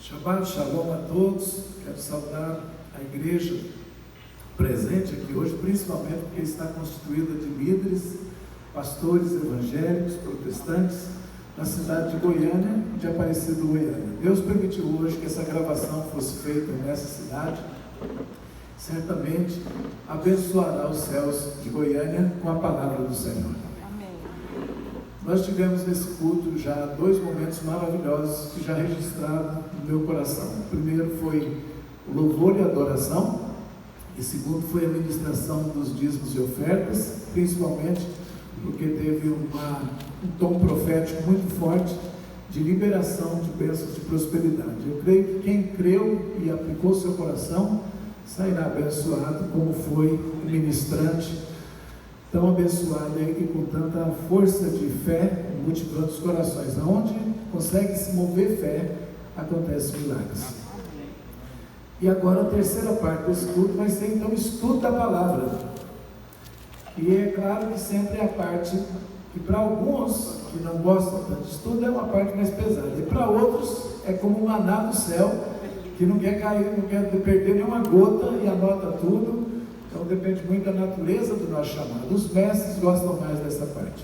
Shabbat Shalom a todos. Quero saudar a igreja presente aqui hoje, principalmente porque está constituída de líderes, pastores evangélicos, protestantes, na cidade de Goiânia, de Aparecido, Goiânia. Deus permitiu hoje que essa gravação fosse feita nessa cidade. Certamente abençoará os céus de Goiânia com a palavra do Senhor. Nós tivemos nesse culto já dois momentos maravilhosos que já registraram no meu coração. O primeiro foi o louvor e adoração, e o segundo foi a ministração dos dízimos e ofertas, principalmente porque teve um tom profético muito forte de liberação de bênçãos de prosperidade. Eu creio que quem creu e aplicou seu coração sairá abençoado, como foi o ministrante tão abençoado aí, que com tanta força de fé multiplicando os corações. Aonde consegue se mover fé, acontecem milagres. E agora a terceira parte do estudo vai ser então o estudo da palavra. E é claro que sempre é a parte que para alguns que não gostam tanto de estudo é uma parte mais pesada, e para outros é como um maná do céu, que não quer cair, não quer perder nenhuma gota e anota tudo. Então depende muito da natureza do nosso chamado. Os mestres gostam mais dessa parte.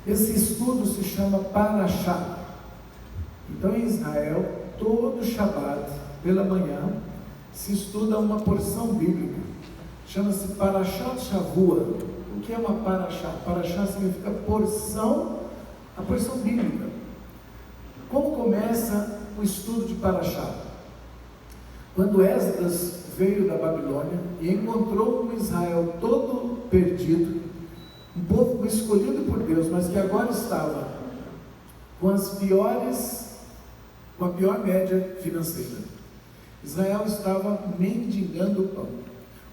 Esse estudo se chama Parashá. Então em Israel, todo Shabat, pela manhã, se estuda uma porção bíblica. Chama-se Parashat Shavua. O que é uma Parashá? Parashá significa porção, a porção bíblica. Como começa o estudo de Parashá? Quando Esdras veio da Babilônia e encontrou um Israel todo perdido, um povo escolhido por Deus, mas que agora estava com a pior média financeira. Israel estava mendigando pão.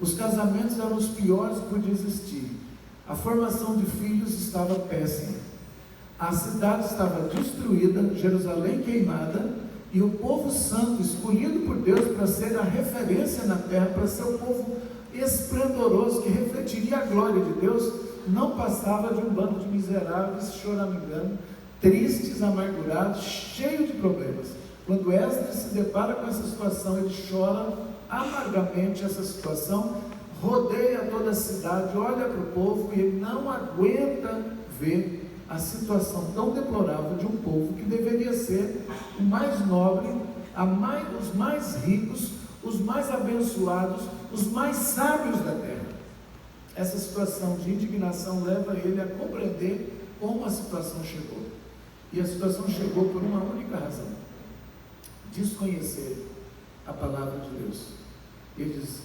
Os casamentos eram os piores que podia existir. A formação de filhos estava péssima. A cidade estava destruída, Jerusalém queimada, e o povo santo, escolhido por Deus para ser a referência na terra, para ser um povo esplendoroso, que refletiria a glória de Deus, não passava de um bando de miseráveis, choramingando, tristes, amargurados, cheios de problemas. Quando Esdras se depara com essa situação, ele chora amargamente essa situação, rodeia toda a cidade, olha para o povo e ele não aguenta ver a situação tão deplorável de um povo que deveria ser o mais nobre, os mais ricos, os mais abençoados, os mais sábios da terra. Essa situação de indignação leva ele a compreender como a situação chegou. E a situação chegou por uma única razão: desconhecer a palavra de Deus. Ele diz: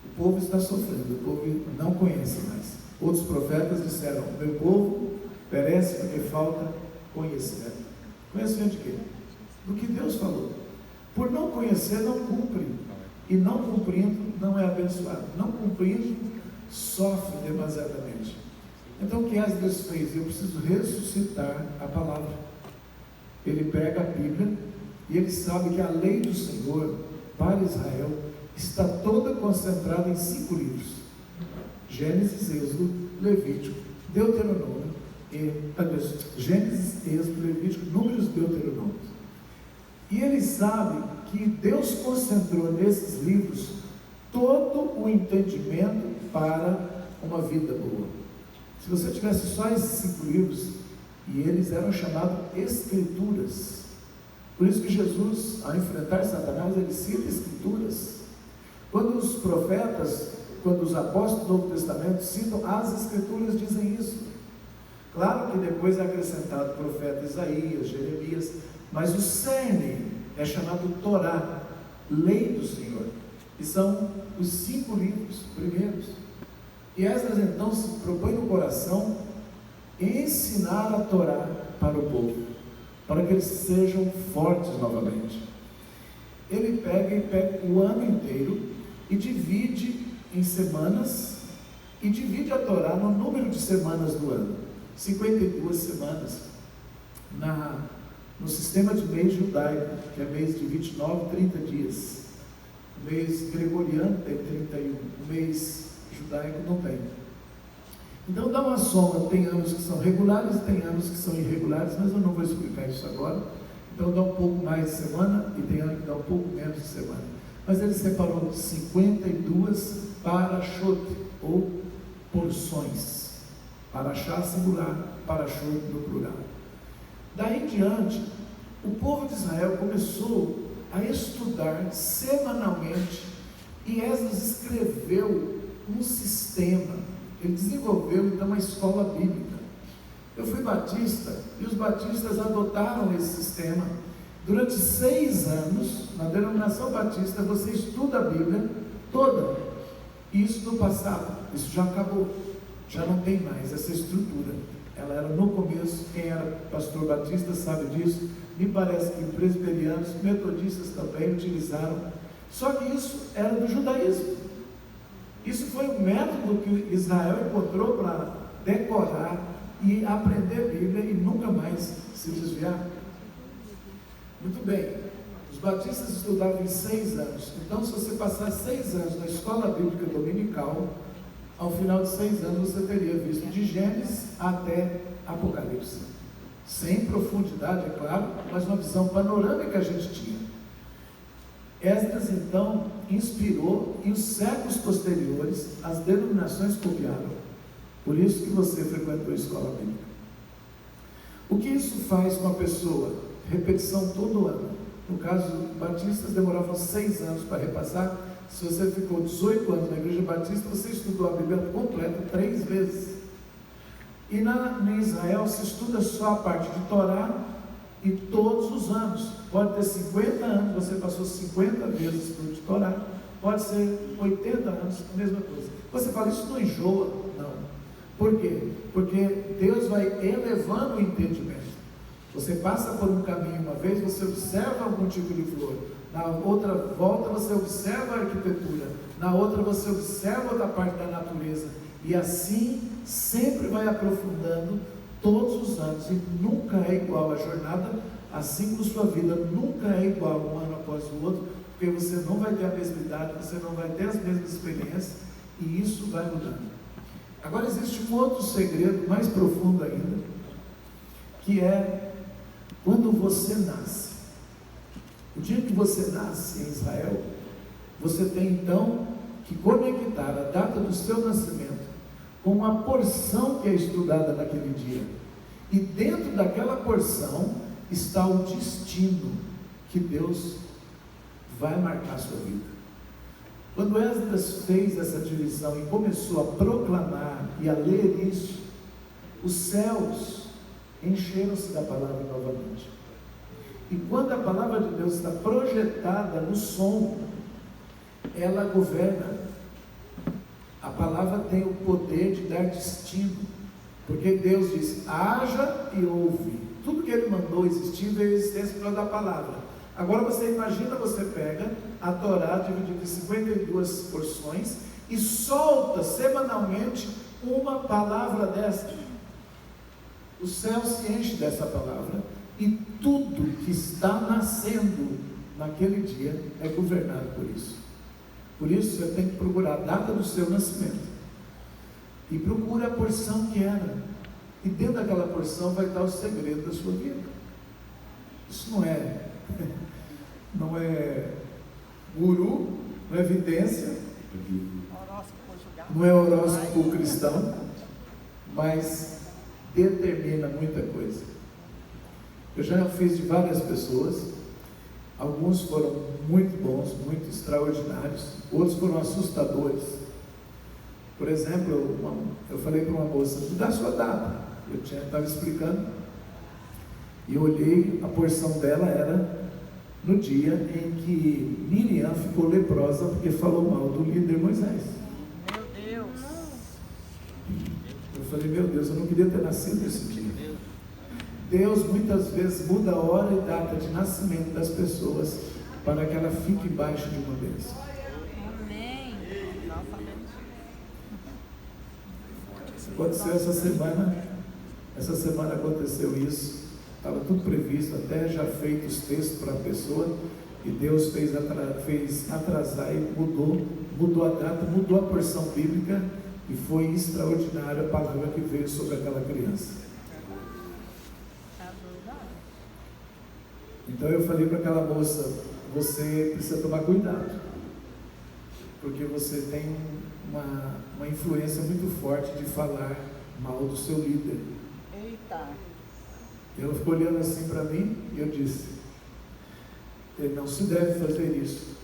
o povo está sofrendo, o povo não conhece mais. Outros profetas disseram: o meu povo perece porque falta conhecimento. Conhecimento de quê? Do que Deus falou. Por não conhecer, não cumpre. E não cumprindo, não é abençoado. Não cumprindo, sofre demasiadamente. Então o que Esdras fez? Eu preciso ressuscitar a palavra. Ele pega a Bíblia e ele sabe que a lei do Senhor para Israel está toda concentrada em 5 livros: Gênesis, Êxodo, Levítico, Deuteronômio, Gênesis, Êxodo, Levítico, Números, Deuteronômio. E ele sabe que Deus concentrou nesses livros todo o entendimento para uma vida boa. Se você tivesse só esses 5 livros, e eles eram chamados Escrituras. Por isso que Jesus, ao enfrentar Satanás, ele cita Escrituras. Quando os profetas, quando os apóstolos do Novo Testamento citam, as Escrituras dizem isso. Claro que depois é acrescentado o profeta Isaías, Jeremias, mas o cerne é chamado Torá, lei do Senhor, que são os 5 livros primeiros. E Esdras então se propõe no coração ensinar a Torá para o povo, para que eles sejam fortes novamente. Ele pega o ano inteiro e divide em semanas, e divide a Torá no número de semanas do ano. 52 semanas no sistema de mês judaico, que é mês de 29, 30 dias. O mês gregoriano tem 31, o mês judaico não tem. Então dá uma soma, tem anos que são regulares, tem anos que são irregulares, mas eu não vou explicar isso agora. Então dá um pouco mais de semana e tem ano que dá um pouco menos de semana. Mas ele separou 52 parashot, ou porções. Parashá singular, parashot no plural. Daí em diante, o povo de Israel começou a estudar semanalmente, e Esdras escreveu um sistema. Ele desenvolveu então uma escola bíblica. Eu fui batista e os batistas adotaram esse sistema. Durante 6 anos, na denominação batista, você estuda a Bíblia toda. Isso no passado, isso já acabou, já não tem mais essa estrutura. Ela era no começo, quem era pastor batista sabe disso. Me parece que presbiterianos, metodistas também utilizaram. Só que isso era do judaísmo. Isso foi o método que Israel encontrou para decorar e aprender a Bíblia e nunca mais se desviar. Muito bem, os batistas estudavam em 6 anos. Então, se você passar 6 anos na escola bíblica dominical, ao final de 6 anos você teria visto de Gênesis até Apocalipse. Sem profundidade, é claro, mas uma visão panorâmica a gente tinha. Esdras então inspirou, e os séculos posteriores as denominações copiaram. Por isso que você frequentou a escola bíblica. O que isso faz com a pessoa? Repetição todo ano. No caso, batistas demoravam 6 anos para repassar. Se você ficou 18 anos na igreja batista, você estudou a Bíblia completa 3 vezes. E em Israel se estuda só a parte de Torá, e todos os anos. Pode ter 50 anos, você passou 50 vezes estudo de Torá. Pode ser 80 anos, a mesma coisa. Você fala, isso não enjoa? Não. Por quê? Porque Deus vai elevando o entendimento. Você passa por um caminho uma vez, você observa algum tipo de flor. Na outra volta você observa a arquitetura. Na outra você observa outra parte da natureza. E assim sempre vai aprofundando todos os anos. E nunca é igual a jornada, assim como sua vida nunca é igual um ano após o outro. Porque você não vai ter a mesma idade, você não vai ter as mesmas experiências. E isso vai mudando. Agora existe um outro segredo mais profundo ainda, que é quando você nasce. O dia que você nasce em Israel, você tem então que conectar a data do seu nascimento com uma porção que é estudada naquele dia. E dentro daquela porção está o destino que Deus vai marcar a sua vida. Quando Esdras fez essa divisão e começou a proclamar e a ler isso, os céus encheram-se da palavra novamente. E quando a palavra de Deus está projetada no som, ela governa. A palavra tem o poder de dar destino, porque Deus diz, haja e ouve. Tudo que Ele mandou existir veio a existência por causa da palavra. Agora você imagina, você pega a Torá dividida em 52 porções e solta semanalmente uma palavra dessa. O céu se enche dessa palavra e tudo que está nascendo naquele dia é governado por isso. Por isso você tem que procurar a data do seu nascimento e procura a porção que era, e dentro daquela porção vai estar o segredo da sua vida. Isso não é guru, não é evidência, não é horóscopo cristão, mas determina muita coisa. Eu já fiz de várias pessoas, alguns foram muito bons, muito extraordinários, outros foram assustadores. Por exemplo, eu falei para uma moça, me dá a sua data. Eu estava explicando, e eu olhei, a porção dela era no dia em que Miriam ficou leprosa porque falou mal do líder Moisés. Meu Deus! Eu falei, meu Deus, eu não queria ter nascido nesse dia. Deus muitas vezes muda a hora e data de nascimento das pessoas para que ela fique embaixo de uma bênção. Amém! Aconteceu essa semana aconteceu isso. Estava tudo previsto, até já feito os textos para a pessoa, e Deus fez atrasar e mudou a data, mudou a porção bíblica, e foi extraordinária a palavra que veio sobre aquela criança. Então eu falei para aquela moça, você precisa tomar cuidado, porque você tem uma influência muito forte de falar mal do seu líder. Eita. Ela ficou olhando assim para mim e eu disse, não se deve fazer isso.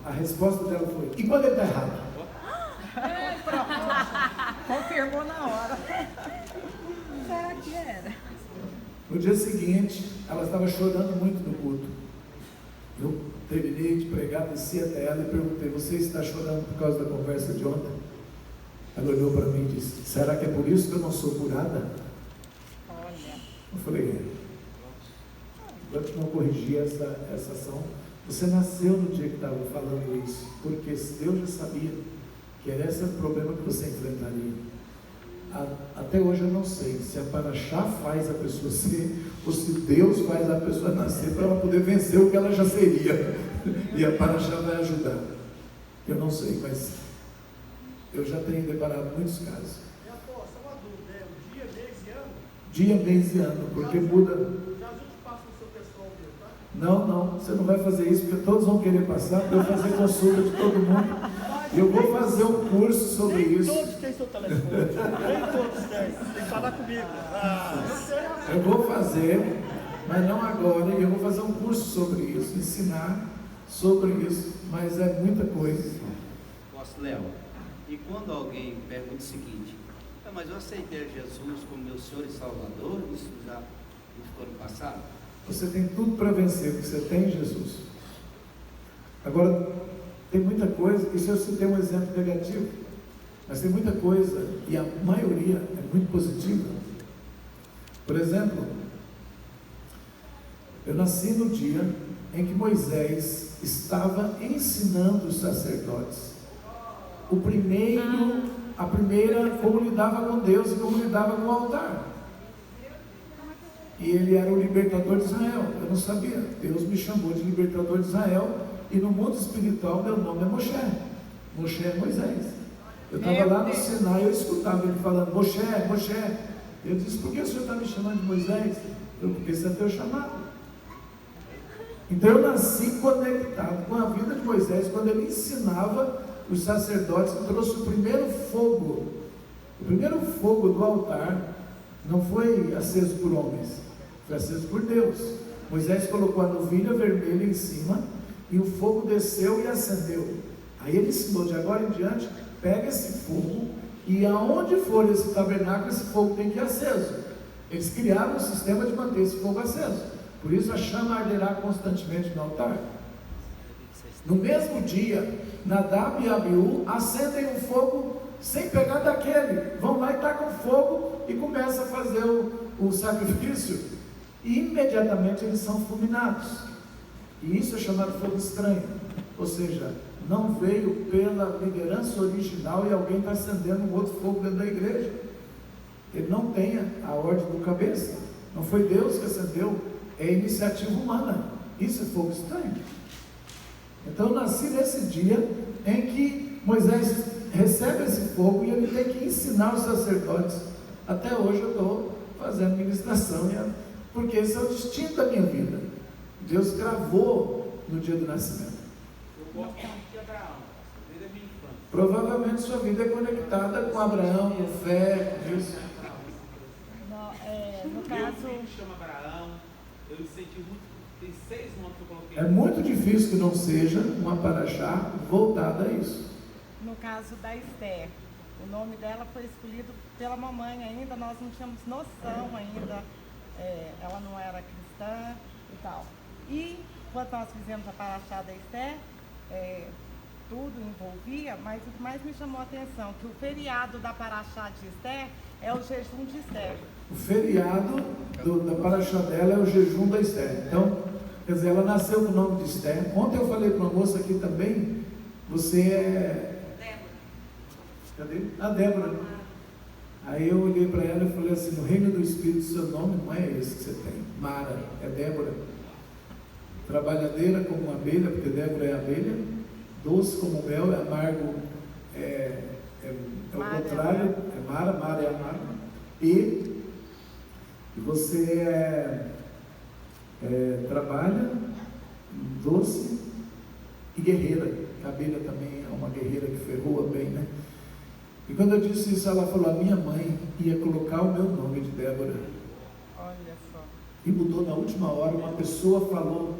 A resposta dela foi, e quando ele está errado? Confirmou na hora. Será que era? No dia seguinte, ela estava chorando muito no culto. Eu terminei de pregar, desci até ela e perguntei, você está chorando por causa da conversa de ontem? Ela olhou para mim e disse, será que é por isso que eu não sou curada? Olha. Eu falei, enquanto não corrigir essa ação, você nasceu no dia que estava falando isso, porque Deus já sabia que era esse o problema que você enfrentaria. Até hoje eu não sei se a paraxá faz a pessoa ser, ou se Deus faz a pessoa nascer para ela poder vencer o que ela já seria. E a paraxá vai ajudar. Eu não sei, mas eu já tenho deparado muitos casos. E após, só uma dúvida, é o dia, mês e ano? Dia, mês e ano, porque muda. Já a gente passa no seu pessoal mesmo, tá? Não, você não vai fazer isso, porque todos vão querer passar, para eu fazer consulta de todo mundo. E eu vou fazer um curso sobre isso. Nem todos têm seu telefone. Nem todos têm. Tem que falar comigo. Eu vou fazer, mas não agora, e eu vou fazer um curso sobre isso, ensinar sobre isso, mas é muita coisa. Posso, Léo? E quando alguém pergunta o seguinte, mas eu aceitei Jesus como meu Senhor e Salvador, isso já não ficou no passado? Você tem tudo para vencer, porque você tem Jesus. Agora, tem muita coisa, isso eu citei um exemplo negativo, mas tem muita coisa, e a maioria é muito positiva. Por exemplo, eu nasci no dia em que Moisés estava ensinando os sacerdotes. A primeira, como lidava com Deus e como lidava com o altar. E ele era o libertador de Israel. Eu não sabia. Deus me chamou de libertador de Israel. E no mundo espiritual, meu nome é Moshe. Moshe é Moisés. Eu estava lá no Sinai, eu escutava ele falando, Moshe. Eu disse, por que o senhor está me chamando de Moisés? Porque esse é teu chamado. Então eu nasci conectado com a vida de Moisés, quando ele ensinava os sacerdotes, trouxe o primeiro fogo. O primeiro fogo do altar não foi aceso por homens, foi aceso por Deus. Moisés colocou a novilha vermelha em cima e o fogo desceu e acendeu. Aí ele ensinou, de agora em diante, pega esse fogo e aonde for esse tabernáculo, esse fogo tem que ir aceso. Eles criaram um sistema de manter esse fogo aceso. Por isso a chama arderá constantemente no altar. No mesmo dia, Nadab e Abiú acendem um fogo sem pegar daquele. Vão lá e tacam fogo e começam a fazer o sacrifício. E imediatamente eles são fulminados. E isso é chamado fogo estranho. Ou seja, não veio pela liderança original e alguém está acendendo um outro fogo dentro da igreja. Ele não tem a ordem do cabeça. Não foi Deus que acendeu, é iniciativa humana. Isso é fogo estranho. Então eu nasci nesse dia em que Moisés recebe esse fogo e ele tem que ensinar os sacerdotes. Até hoje eu estou fazendo ministração, porque esse é o destino da minha vida. Deus gravou no dia do nascimento. Eu gosto muito de Abraão, desde a minha infância. Provavelmente sua vida é conectada com Abraão, com fé, com isso. No Meu caso, filho chama Abraão, eu me senti muito, tem 6 nomes que eu coloquei. É muito difícil que não seja uma paraxá voltada a isso. no caso da Esther, o nome dela foi escolhido pela mamãe ainda, nós não tínhamos noção ainda, ela não era cristã e tal. E quando nós fizemos a paraxá da Esther, tudo envolvia, mas o que mais me chamou a atenção, que o feriado da paraxá de Esther é o jejum de Esther. O feriado da paraxá dela é o jejum da Esther. Então, quer dizer, ela nasceu com o nome de Esther. Ontem eu falei para uma moça aqui também, você é... Cadê? A Débora. Aí eu olhei para ela e falei assim, no reino do Espírito, seu nome não é esse que você tem. Mara, é Débora. Trabalhadeira como uma abelha, porque Débora é abelha. Doce como mel, é amargo, é o contrário, é Mara é amargo. E você trabalha, doce e guerreira. A abelha também é uma guerreira que ferroa bem, né? E quando eu disse isso, ela falou: a minha mãe ia colocar o meu nome de Débora. Olha só. E mudou na última hora, uma pessoa falou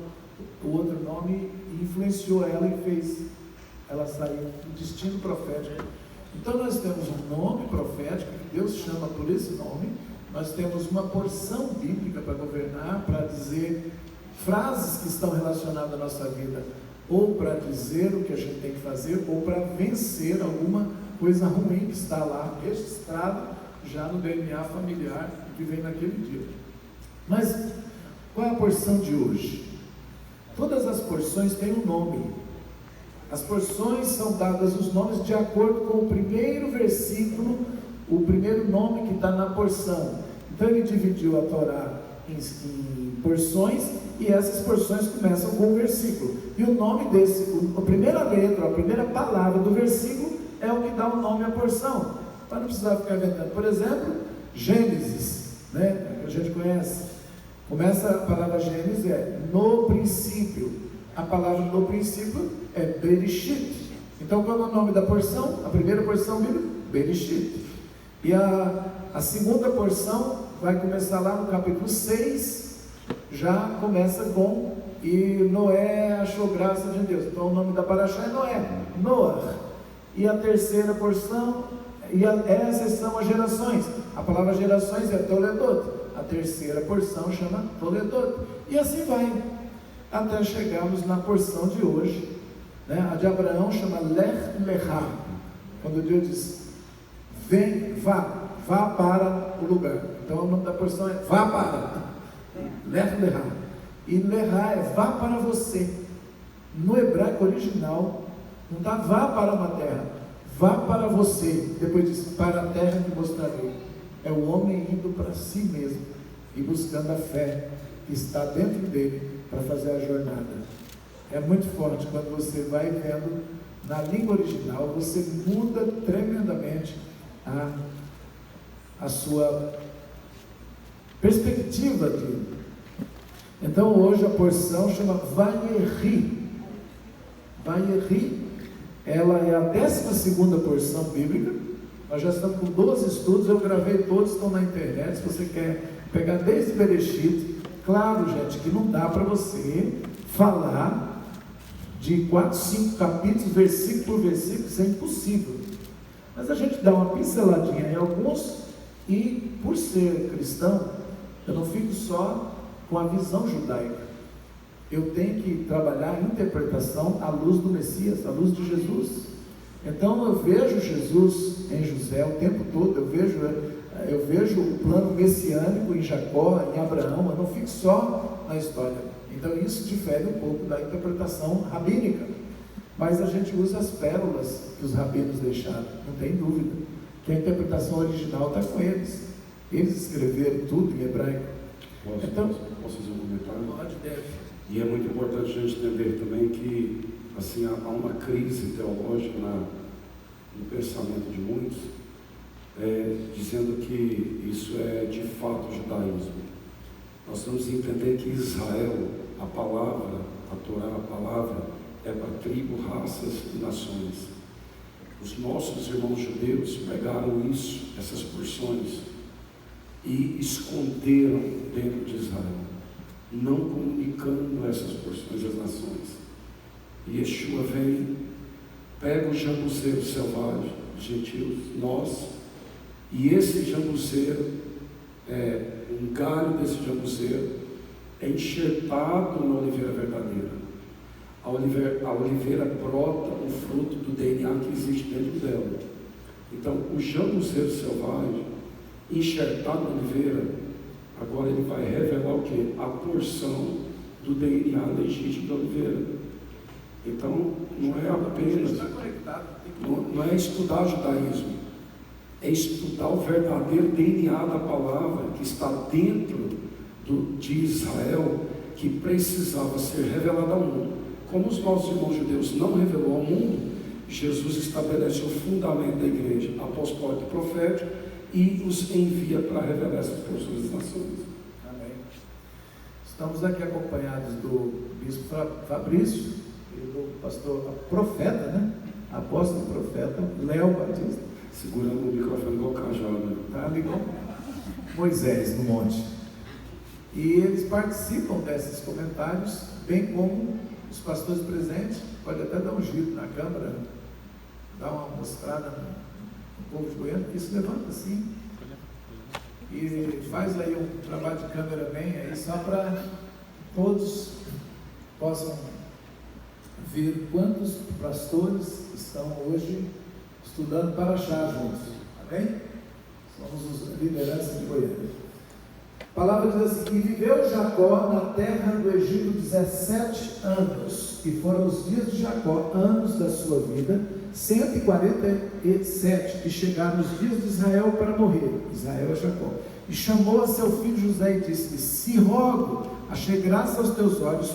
o outro nome e influenciou ela e fez ela sair do destino profético. Então nós temos um nome profético, que Deus chama por esse nome, nós temos uma porção bíblica para governar, para dizer frases que estão relacionadas à nossa vida, ou para dizer o que a gente tem que fazer, ou para vencer alguma coisa ruim que está lá registrada já no DNA familiar que vem naquele dia. Mas qual é a porção de hoje? Todas as porções têm um nome. As porções são dadas os nomes de acordo com o primeiro versículo, o primeiro nome que está na porção. Então ele dividiu a Torá em porções, e essas porções começam com um versículo. E o nome desse, a primeira letra, a primeira palavra do versículo é o que dá o nome à porção. Para não precisar ficar inventando. Por exemplo, Gênesis, né? Que a gente conhece. Começa a palavra Gênesis, é no princípio. A palavra no princípio é Bereshit. Então qual é o nome da porção? A primeira porção bíblica, Bereshit. E a segunda porção vai começar lá no capítulo 6, já começa com: e Noé achou graça de Deus. Então o nome da paraxá é Noé, Noah. E a terceira porção, essas são as gerações. A palavra gerações é Toledot. A terceira porção chama Toledot. E assim vai, até chegarmos na porção de hoje, né? A de Abraão chama Lech Lechá. Quando Deus diz: vem, vá para o lugar. Então o nome da porção é vá para, Lech Lechá. E Lechá é vá para você. No hebraico original não está vá para uma terra, vá para você. Depois diz: para a terra que mostrarei. É o homem indo para si mesmo e buscando a fé que está dentro dele para fazer a jornada. É muito forte quando você vai vendo na língua original, você muda tremendamente a sua perspectiva de. Então hoje a porção chama Vayeri. Vayeri, ela é a 12ª porção bíblica. Nós já estamos com 12 estudos, eu gravei todos, estão na internet. Se você quer pegar desde Bereshit, claro, gente, que não dá para você falar de 4, 5 capítulos, versículo por versículo, isso é impossível. Mas a gente dá uma pinceladinha em alguns, e por ser cristão, eu não fico só com a visão judaica. Eu tenho que trabalhar a interpretação à luz do Messias, à luz de Jesus. Então eu vejo Jesus em José o tempo todo, eu vejo o plano messiânico em Jacó, em Abraão, eu não fico só na história. Então isso difere um pouco da interpretação rabínica, mas a gente usa as pérolas que os rabinos deixaram, não tem dúvida, que a interpretação original está com eles. Eles escreveram tudo em hebraico. Posso fazer um comentário? Pode, deve. E é muito importante a gente entender também que assim, há uma crise teológica no pensamento de muitos, dizendo que isso é de fato judaísmo. Nós temos que entender que Israel, a palavra, a Torá, a palavra, é para tribo, raças e nações. Os nossos irmãos judeus pegaram isso, essas porções, e esconderam dentro de Israel, não comunicando essas porções às nações. E Yeshua vem, pega o jambuzeiro selvagem, os gentios, nós, e esse jambuzeiro, um galho desse jambuzeiro é enxertado na oliveira verdadeira. A oliveira brota o fruto do DNA que existe dentro dela. Então, o jambuzeiro selvagem, enxertado na oliveira, agora ele vai revelar o quê? A porção do DNA legítimo da oliveira. Então, não é apenas, não é estudar judaísmo, é estudar o verdadeiro DNA da palavra que está dentro de Israel, que precisava ser revelado ao mundo. Como os nossos irmãos judeus não revelou ao mundo, Jesus estabelece o fundamento da igreja apostólica e profética e os envia para revelar essas porções das nações. Amém. Estamos aqui acompanhados do bispo Fabrício e do pastor profeta, né? Apóstolo profeta Léo Batista. Segurando o microfone igual cajado. Tá ali com Moisés no monte. E eles participam desses comentários, bem como os pastores presentes. Pode até dar um giro na câmera, dar uma mostrada no povo de Goiânia, e se levanta assim. E faz aí um trabalho de câmera bem aí, só para todos possam ver quantos pastores estão hoje estudando para achar juntos. Amém? Somos os lideranças de Goiânia. A palavra diz assim: e viveu Jacó na terra do Egito 17 anos, e foram os dias de Jacó, anos da sua vida, 147, e chegaram os dias de Israel para morrer. Israel é Jacó. E chamou a seu filho José e disse-lhe: se rogo, achei graça aos teus olhos,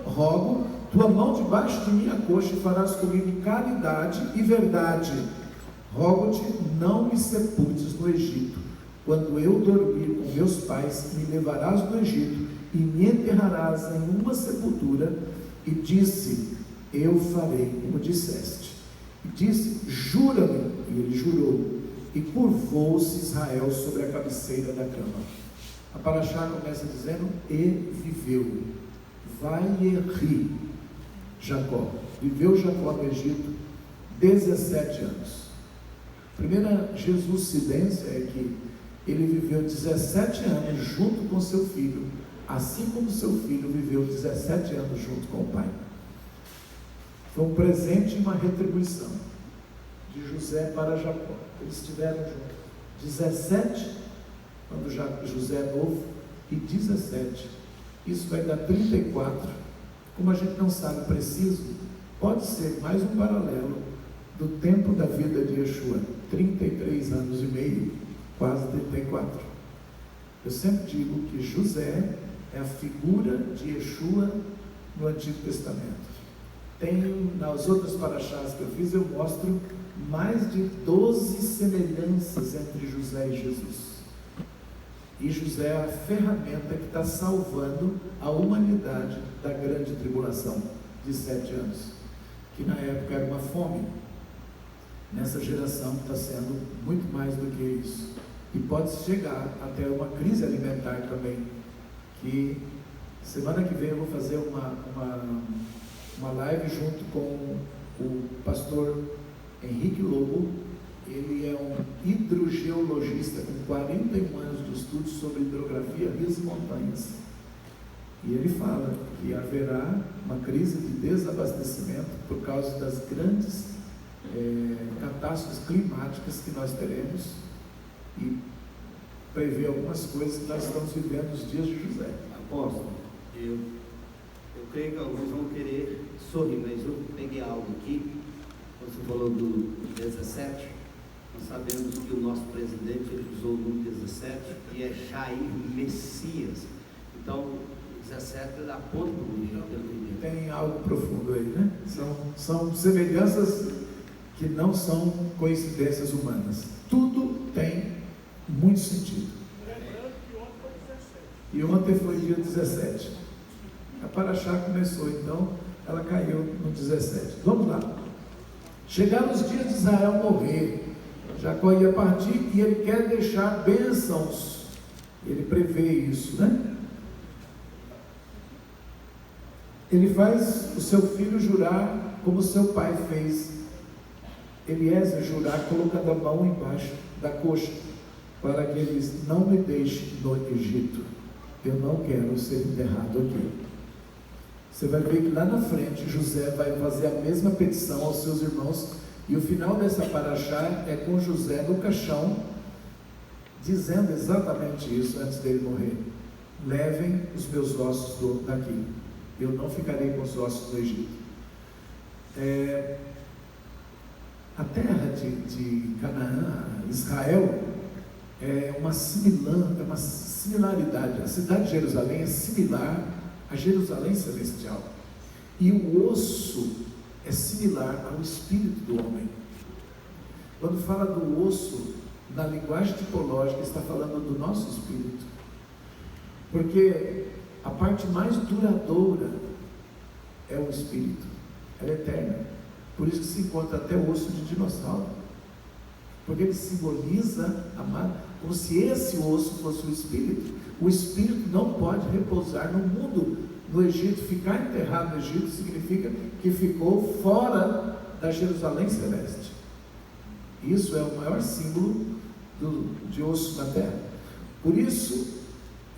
rogo, tua mão debaixo de minha coxa e farás comigo caridade e verdade. Rogo-te, não me sepultes no Egito. Quando eu dormir com meus pais, me levarás do Egito e me enterrarás em uma sepultura. E disse: eu farei como disseste. E disse: jura-me. E ele jurou. E curvou-se Israel sobre a cabeceira da cama. A paraxá começa dizendo: e viveu. Vai e ri. Jacó. Viveu Jacó no Egito 17 anos. A primeira Jesuscidência é que ele viveu 17 anos junto com seu filho, assim como seu filho viveu 17 anos junto com o pai. Foi um presente e uma retribuição de José para Jacó. Eles estiveram juntos 17, quando José é novo, e 17. Isso vai dar 34. Como a gente não sabe preciso, pode ser mais um paralelo do tempo da vida de Yeshua, 33 anos e meio, quase 34. Eu sempre digo que José é a figura de Yeshua no Antigo Testamento. Tem, nas outras paraxás que eu fiz, eu mostro mais de 12 semelhanças entre José e Jesus. E José é a ferramenta que está salvando a humanidade da grande tribulação de 7 anos, que na época era uma fome. Nessa geração está sendo muito mais do que isso. E pode chegar até uma crise alimentar também, que semana que vem eu vou fazer uma live junto com o pastor Henrique Lobo. Ele é um hidrogeologista com 41 anos de estudos sobre hidrografia, rios e montanhas. E ele fala que haverá uma crise de desabastecimento por causa das grandes catástrofes climáticas que nós teremos, e prevê algumas coisas que nós estamos vivendo nos dias de José. Apóstolo, eu creio que alguns vão querer sorrir, mas eu peguei algo aqui. Você falou do 17. Nós sabemos que o nosso presidente ele usou o número 17, que é Jair Messias. Então, 17 dá ponto para o dia. Tem algo profundo aí, né? São semelhanças que não são coincidências humanas. Tudo tem muito sentido. E ontem foi dia 17. A paraxá começou, então ela caiu no 17. Vamos lá. Chegaram os dias de Israel morrer. Jacó ia partir e ele quer deixar bênçãos. Ele prevê isso, né? Ele faz o seu filho jurar como seu pai fez. Eliezer jurar colocando a mão embaixo da coxa, para que eles não me deixem no Egito. Eu não quero ser enterrado aqui. Você vai ver que lá na frente José vai fazer a mesma petição aos seus irmãos, e o final dessa paraxá é com José no caixão, dizendo exatamente isso antes dele morrer: levem os meus ossos daqui, eu não ficarei com os ossos do Egito. A terra de Canaã, Israel, é uma similaridade. A cidade de Jerusalém é similar a Jerusalém celestial, e o osso é similar ao espírito do homem. Quando fala do osso, na linguagem tipológica, está falando do nosso espírito, porque A parte mais duradoura é o espírito, ela é eterna. Por isso que se encontra até o osso de dinossauro, porque ele simboliza, amado, como se esse osso fosse o espírito. O espírito não pode repousar no mundo, no Egito. Ficar enterrado no Egito significa que ficou fora da Jerusalém celeste. Isso é o maior símbolo de osso na terra. Por isso,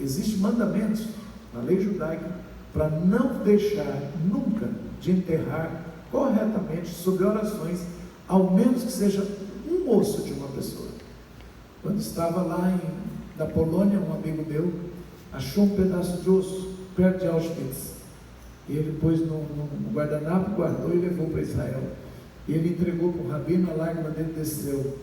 existe mandamento na lei judaica para não deixar nunca de enterrar corretamente, sob orações, ao menos que seja um osso de uma pessoa. Quando estava lá na Polônia, um amigo meu achou um pedaço de osso perto de Auschwitz. E ele pôs no guardanapo, guardou e levou para Israel. E ele entregou para o rabino, a lágrima dele desceu,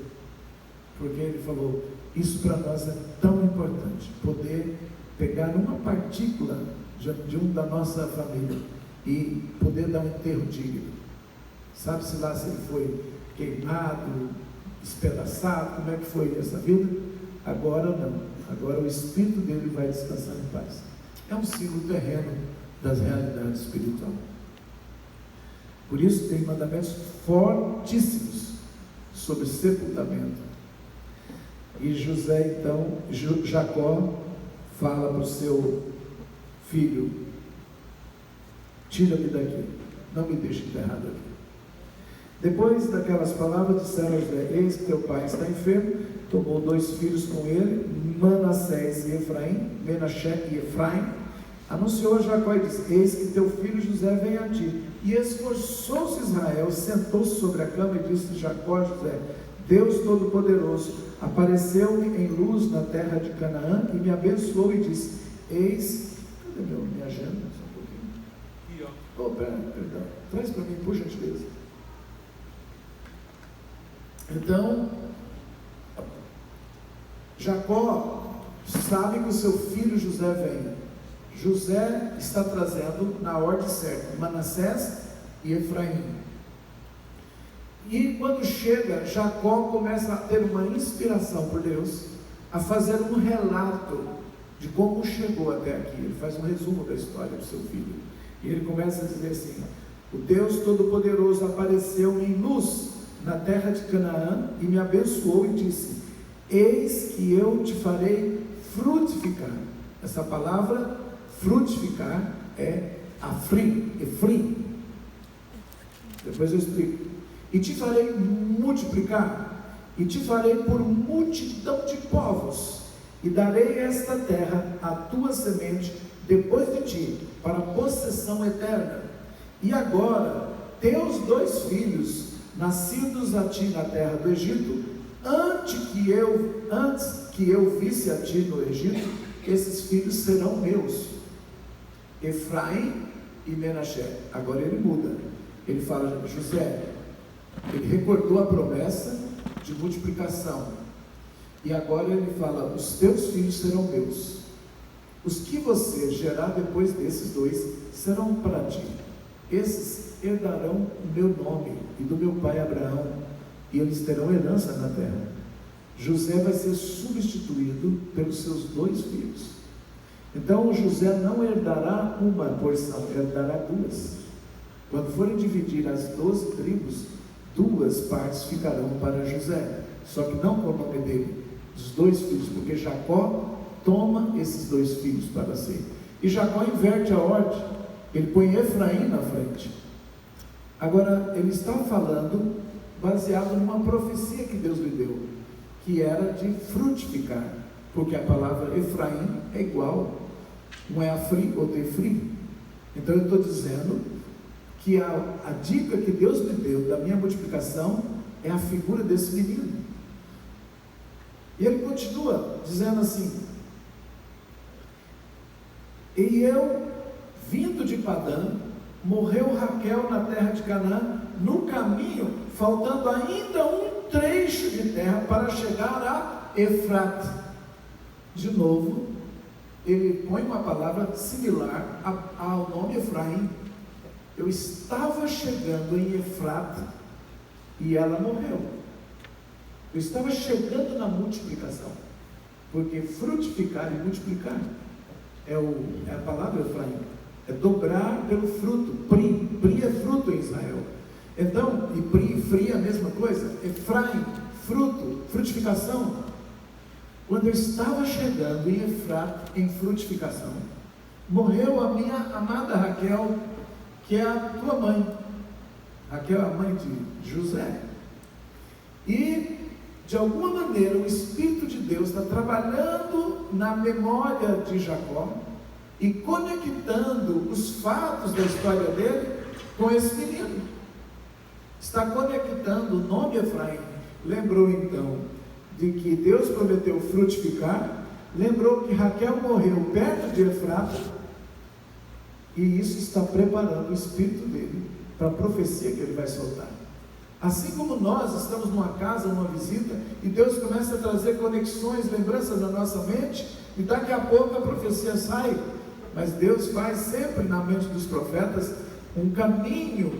porque ele falou: isso para nós é tão importante, poder pegar uma partícula de um da nossa família e poder dar um enterro digno. Sabe-se lá se ele foi queimado, espedaçado, como é que foi essa vida? Agora não, agora o espírito dele vai descansar em paz. É um símbolo terreno das realidades espirituais. Por isso tem mandamentos fortíssimos sobre sepultamento. E José, então, Jacó fala para o seu filho: tira-me daqui, não me deixe enterrado aqui. Depois daquelas palavras, disseram a José: eis que teu pai está enfermo. Tomou 2 filhos com ele, Manassés e Efraim, Menaché e Efraim. Anunciou a Jacó e disse: eis que teu filho José vem a ti. E esforçou-se Israel, sentou-se sobre a cama e disse: Jacó, José, Deus Todo-Poderoso, apareceu-me em luz na terra de Canaã e me abençoou e disse: eis, cadê minha agenda? Só um pouquinho. Oh, perdão, traz para mim, por gentileza. Então, Jacó sabe que o seu filho José vem. José está trazendo na ordem certa Manassés e Efraim. E quando chega, Jacó começa a ter uma inspiração por Deus a fazer um relato de como chegou até aqui. Ele faz um resumo da história do seu filho. E ele começa a dizer assim: o Deus Todo-Poderoso apareceu em luz na terra de Canaã e me abençoou e disse: eis que eu te farei frutificar. Essa palavra frutificar é Efrim. Depois eu explico. E te farei multiplicar, e te farei por multidão de povos, e darei esta terra à tua semente depois de ti, para possessão eterna. E agora, teus 2 filhos, nascidos a ti na terra do Egito, antes que eu visse a ti no Egito, esses filhos serão meus, Efraim e Menaché. Agora ele muda, ele fala: José, ele recordou a promessa de multiplicação, e agora ele fala: os teus filhos serão meus, os que você gerar depois desses 2 serão para ti, esses herdarão o meu nome e do meu pai Abraão, e eles terão herança na terra. José vai ser substituído pelos seus 2 filhos. Então José não herdará uma porção, herdará 2. Quando forem dividir as 12 tribos, 2 partes ficarão para José, só que não com o nome dele, dos 2 filhos, porque Jacó toma esses 2 filhos para si. E Jacó inverte a ordem, ele põe Efraim na frente. Agora, ele está falando baseado numa profecia que Deus lhe deu, que era de frutificar, porque a palavra Efraim é igual, um é Afri, outro é Efrim. Então eu estou dizendo que a dica que Deus me deu da minha multiplicação é a figura desse menino. E ele continua dizendo assim: e eu, vindo de Padã, morreu Raquel na terra de Canaã, no caminho, faltando ainda um trecho de terra para chegar a Efrate. De novo, ele põe uma palavra similar ao nome Efraim. Eu estava chegando em Efrate e ela morreu. Eu estava chegando na multiplicação, porque frutificar e multiplicar é a palavra Efraim, é dobrar pelo fruto. Pri é fruto em Israel. Então, e pri e fri é a mesma coisa. Efraim, fruto, frutificação. Quando eu estava chegando em Efrata, em frutificação, morreu a minha amada Raquel, que é a tua mãe. Raquel é a mãe de José. E, de alguma maneira, o Espírito de Deus está trabalhando na memória de Jacó e conectando os fatos da história dele com esse menino. Está conectando o nome Efraim. Lembrou então de que Deus prometeu frutificar, lembrou que Raquel morreu perto de Efrata, e isso está preparando o espírito dele para a profecia que ele vai soltar. Assim como nós estamos numa casa, numa visita, e Deus começa a trazer conexões, lembranças na nossa mente, e daqui a pouco a profecia sai, mas Deus faz sempre na mente dos profetas um caminho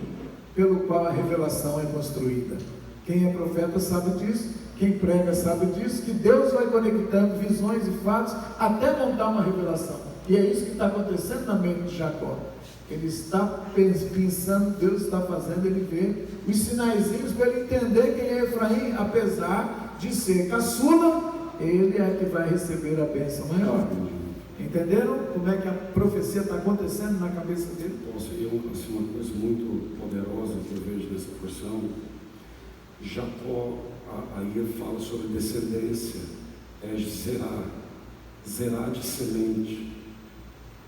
pelo qual a revelação é construída. Quem é profeta sabe disso, quem prega sabe disso, que Deus vai conectando visões e fatos até montar uma revelação. E é isso que está acontecendo na mente de Jacó. Ele está pensando, Deus está fazendo ele ver os sinaizinhos para ele entender quem é Efraim, apesar de ser caçula, ele é que vai receber a bênção maior. Entenderam como é que a profecia está acontecendo na cabeça dele? Uma coisa muito poderosa que eu vejo nessa porção, Jacó, aí ele fala sobre descendência, Zerá de semente.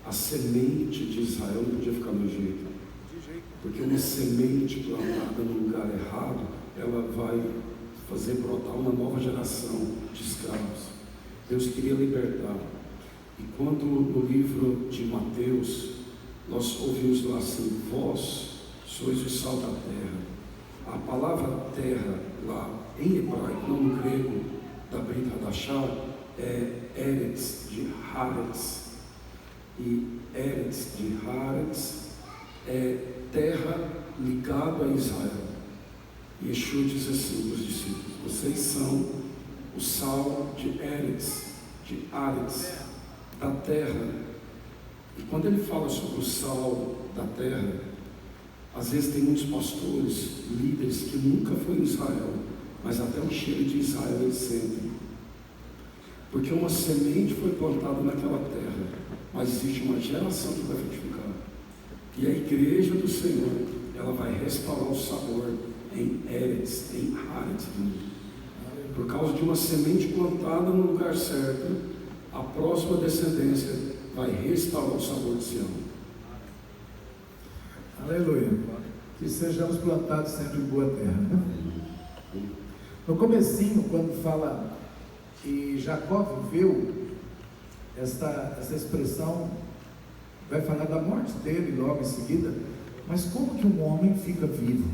A semente de Israel não podia ficar no Egito, porque uma semente plantada no lugar errado, ela vai fazer brotar uma nova geração de escravos. Deus queria libertar. E quando no livro de Mateus, nós ouvimos lá assim: vós sois o sal da terra. A palavra terra lá em hebraico, não no grego da Brit Hadashah, é Eretz de Haaretz. E Eretz de Haaretz é terra ligada a Israel. E Yeshua diz assim para os discípulos: vocês são o sal de Eretz, de Haaretz, da terra. E quando ele fala sobre o sal da terra, às vezes tem muitos pastores, líderes que nunca foram em Israel, mas até o cheiro de Israel eles sentem, porque uma semente foi plantada naquela terra, mas existe uma geração que vai frutificar, e a igreja do Senhor, ela vai restaurar o sabor em Eretz, em Haaretz, por causa de uma semente plantada no lugar certo. A próxima descendência vai restaurar o sabor de Sião. Aleluia. Que sejamos plantados sempre em boa terra, né? No comecinho, quando fala que Jacó viveu, essa expressão vai falar da morte dele logo em seguida. Mas como que um homem fica vivo?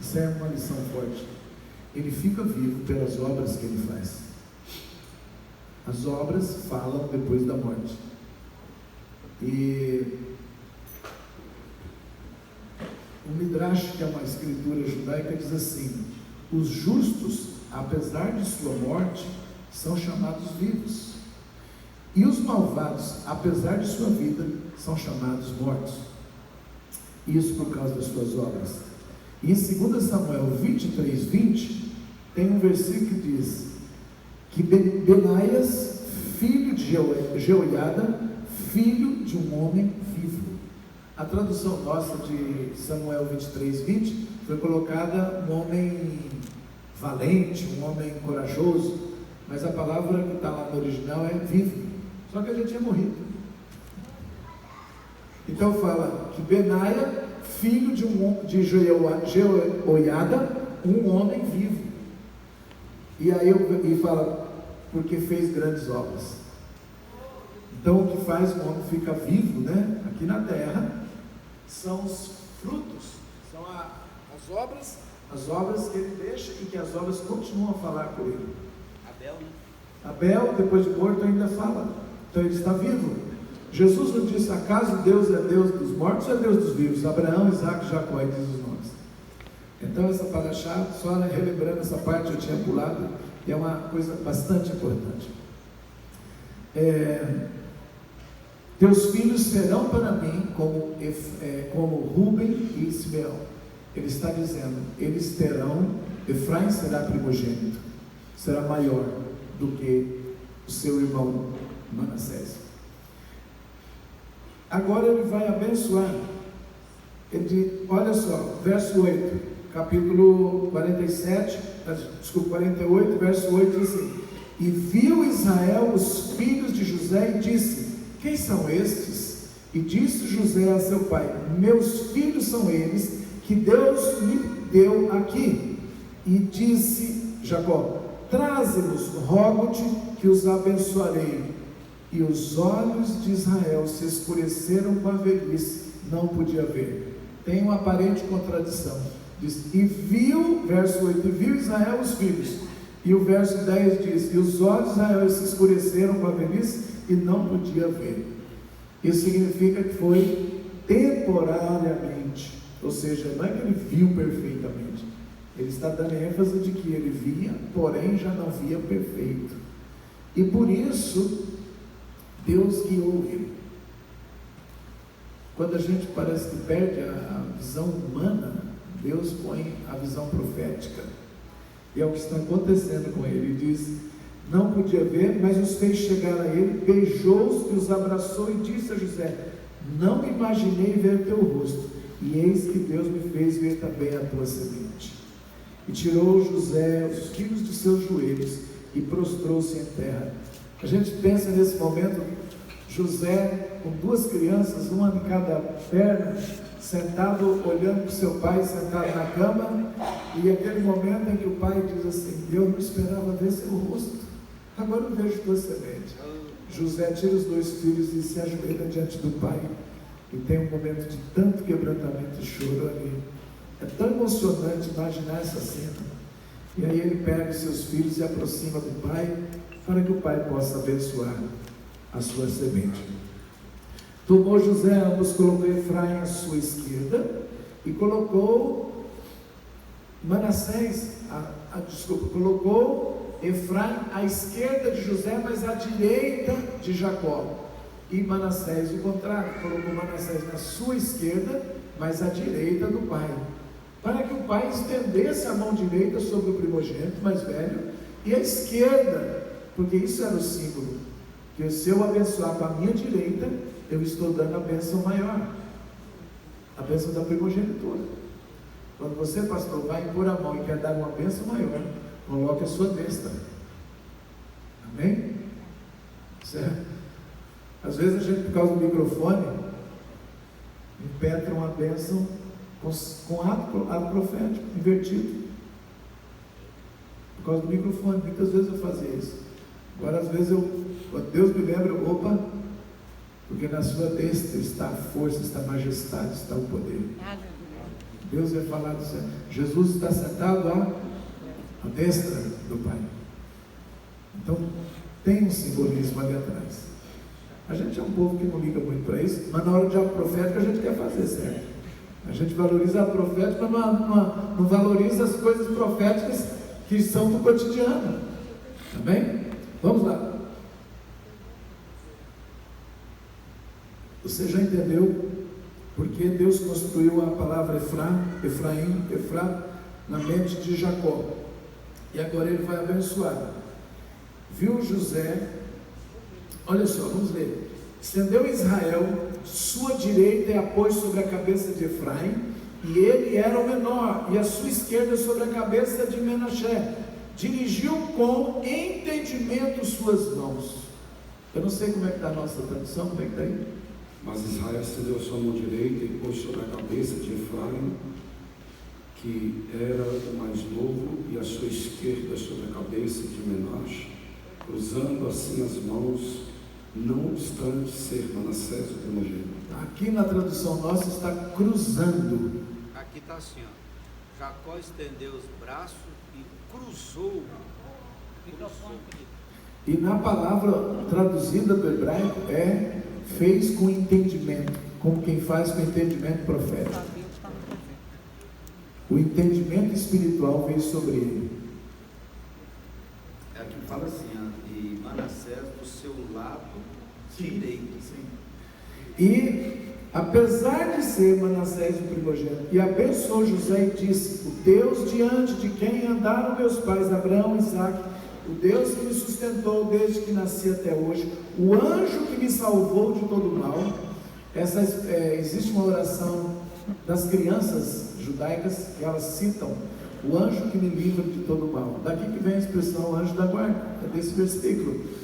Isso é uma lição forte. Ele fica vivo pelas obras que ele faz. As obras falam depois da morte. E o Midrash, que é uma escritura judaica, diz assim: os justos, apesar de sua morte, são chamados vivos, e os malvados, apesar de sua vida, são chamados mortos. Isso por causa das suas obras. E em 2 Samuel 23:20 tem um versículo que diz que Benaias, filho de Jeoiada, filho de um homem vivo. A tradução nossa de Samuel 23:20 foi colocada um homem valente, um homem corajoso, mas a palavra que está lá no original é vivo, só que ele já tinha morrido. Então fala que Benaia, filho de Jeoiada, um homem vivo. E aí fala, porque fez grandes obras. Então o que faz um homem ficar vivo, né, aqui na terra, são os frutos, são as obras que ele deixa, e que as obras continuam a falar por ele. Abel, depois de morto, ainda fala. Então ele está vivo. Jesus não disse: acaso Deus é Deus dos mortos ou é Deus dos vivos? Abraão, Isaac e Jacó, diz os nomes. Então essa paraxá, só relembrando essa parte, eu tinha pulado, e é uma coisa bastante importante. Teus filhos serão para mim como Rúben e Simeão. Ele está dizendo, eles terão, Efraim será primogênito, será maior do que o seu irmão Manassés. Agora ele vai abençoar. Ele diz, olha só, verso 8, capítulo 48, verso 8 diz assim: e viu Israel os filhos de José e disse, quem são estes? E disse José a seu pai, meus filhos são eles, que Deus me deu aqui. E disse Jacó, traze-los, rogo-te que os abençoarei. E os olhos de Israel se escureceram com a velhice, não podia ver. Tem uma aparente contradição. Diz, e viu, verso 8, e viu Israel os filhos. E o verso 10 diz, e os olhos de Israel se escureceram com a velhice e não podia ver. Isso significa que foi temporariamente, ou seja, não é que ele viu perfeitamente, ele está dando ênfase de que ele via, porém já não via perfeito, e por isso Deus guiou ele. Quando a gente parece que perde a visão humana, Deus põe a visão profética, e é o que está acontecendo com ele. Ele diz, não podia ver, mas os fez chegar a ele, beijou-os e os abraçou e disse a José, não imaginei ver teu rosto, e eis que Deus me fez ver também a tua semente. E tirou José os filhos dos seus joelhos e prostrou-se em terra. A gente pensa nesse momento, José com duas crianças, uma em cada perna, sentado olhando para o seu pai, sentado na cama, e aquele momento em que o pai diz assim, eu não esperava ver seu rosto, agora eu vejo tua semente. José tira os dois filhos e se ajoelha diante do pai, e tem um momento de tanto quebrantamento e choro ali. É tão emocionante imaginar essa cena. E aí ele pega os seus filhos e aproxima do pai, para que o pai possa abençoar a sua semente. Tomou José ambos, colocou Efraim à sua esquerda, e colocou Manassés, colocou Efraim à esquerda de José, mas à direita de Jacó. E Manassés o contrário, colocou Manassés na sua esquerda, mas à direita do pai, para que o pai estendesse a mão direita sobre o primogênito mais velho, e a esquerda, porque isso era o símbolo, que se eu abençoar com a minha direita, eu estou dando a bênção maior, a bênção da primogenitura. Quando você, pastor, vai impor a mão e quer dar uma bênção maior, coloque a sua destra. Amém? Certo? Às vezes a gente, por causa do microfone, impetra uma bênção com ato profético, invertido. Por causa do microfone, muitas vezes eu fazia isso. Agora, às vezes, quando Deus me lembra, opa, porque na sua destra está a força, está a majestade, está o poder. Deus vai falar do céu. Jesus está sentado à destra do Pai. Então, tem um simbolismo ali atrás. A gente é um povo que não liga muito para isso, mas na hora de algo profético a gente quer fazer certo. A gente valoriza a profética, mas não valoriza as coisas proféticas que são do cotidiano. Amém? Vamos lá. Você já entendeu porque Deus construiu a palavra Efraim na mente de Jacó. E agora ele vai abençoar. Viu José, olha só, vamos ler. Estendeu Israel sua direita e a pôs sobre a cabeça de Efraim, e ele era o menor, e a sua esquerda sobre a cabeça de Menaché. Dirigiu com entendimento suas mãos. Eu não sei como é que está a nossa tradução, como é que está aí? Mas Israel estendeu sua mão direita e pôs sobre a cabeça de Efraim, que era o mais novo, e a sua esquerda sobre a cabeça de Menaché, cruzando assim as mãos, não obstante ser Manassés o primogênito. Aqui na tradução nossa está cruzando. Aqui está assim, ó. Jacó estendeu os braços e cruzou. E na palavra traduzida do hebraico fez com entendimento, como quem faz com entendimento profético. O entendimento espiritual veio sobre ele. É aqui que fala assim, e Manassés do seu lado direito. Sim. E, apesar de ser Manassés o primogênito, e abençoou José e disse: o Deus diante de quem andaram meus pais, Abraão e Isaque, o Deus que me sustentou desde que nasci até hoje, o anjo que me salvou de todo mal. Existe uma oração das crianças judaicas que elas citam: o anjo que me livra de todo mal. Daqui que vem a expressão anjo da guarda, é desse versículo.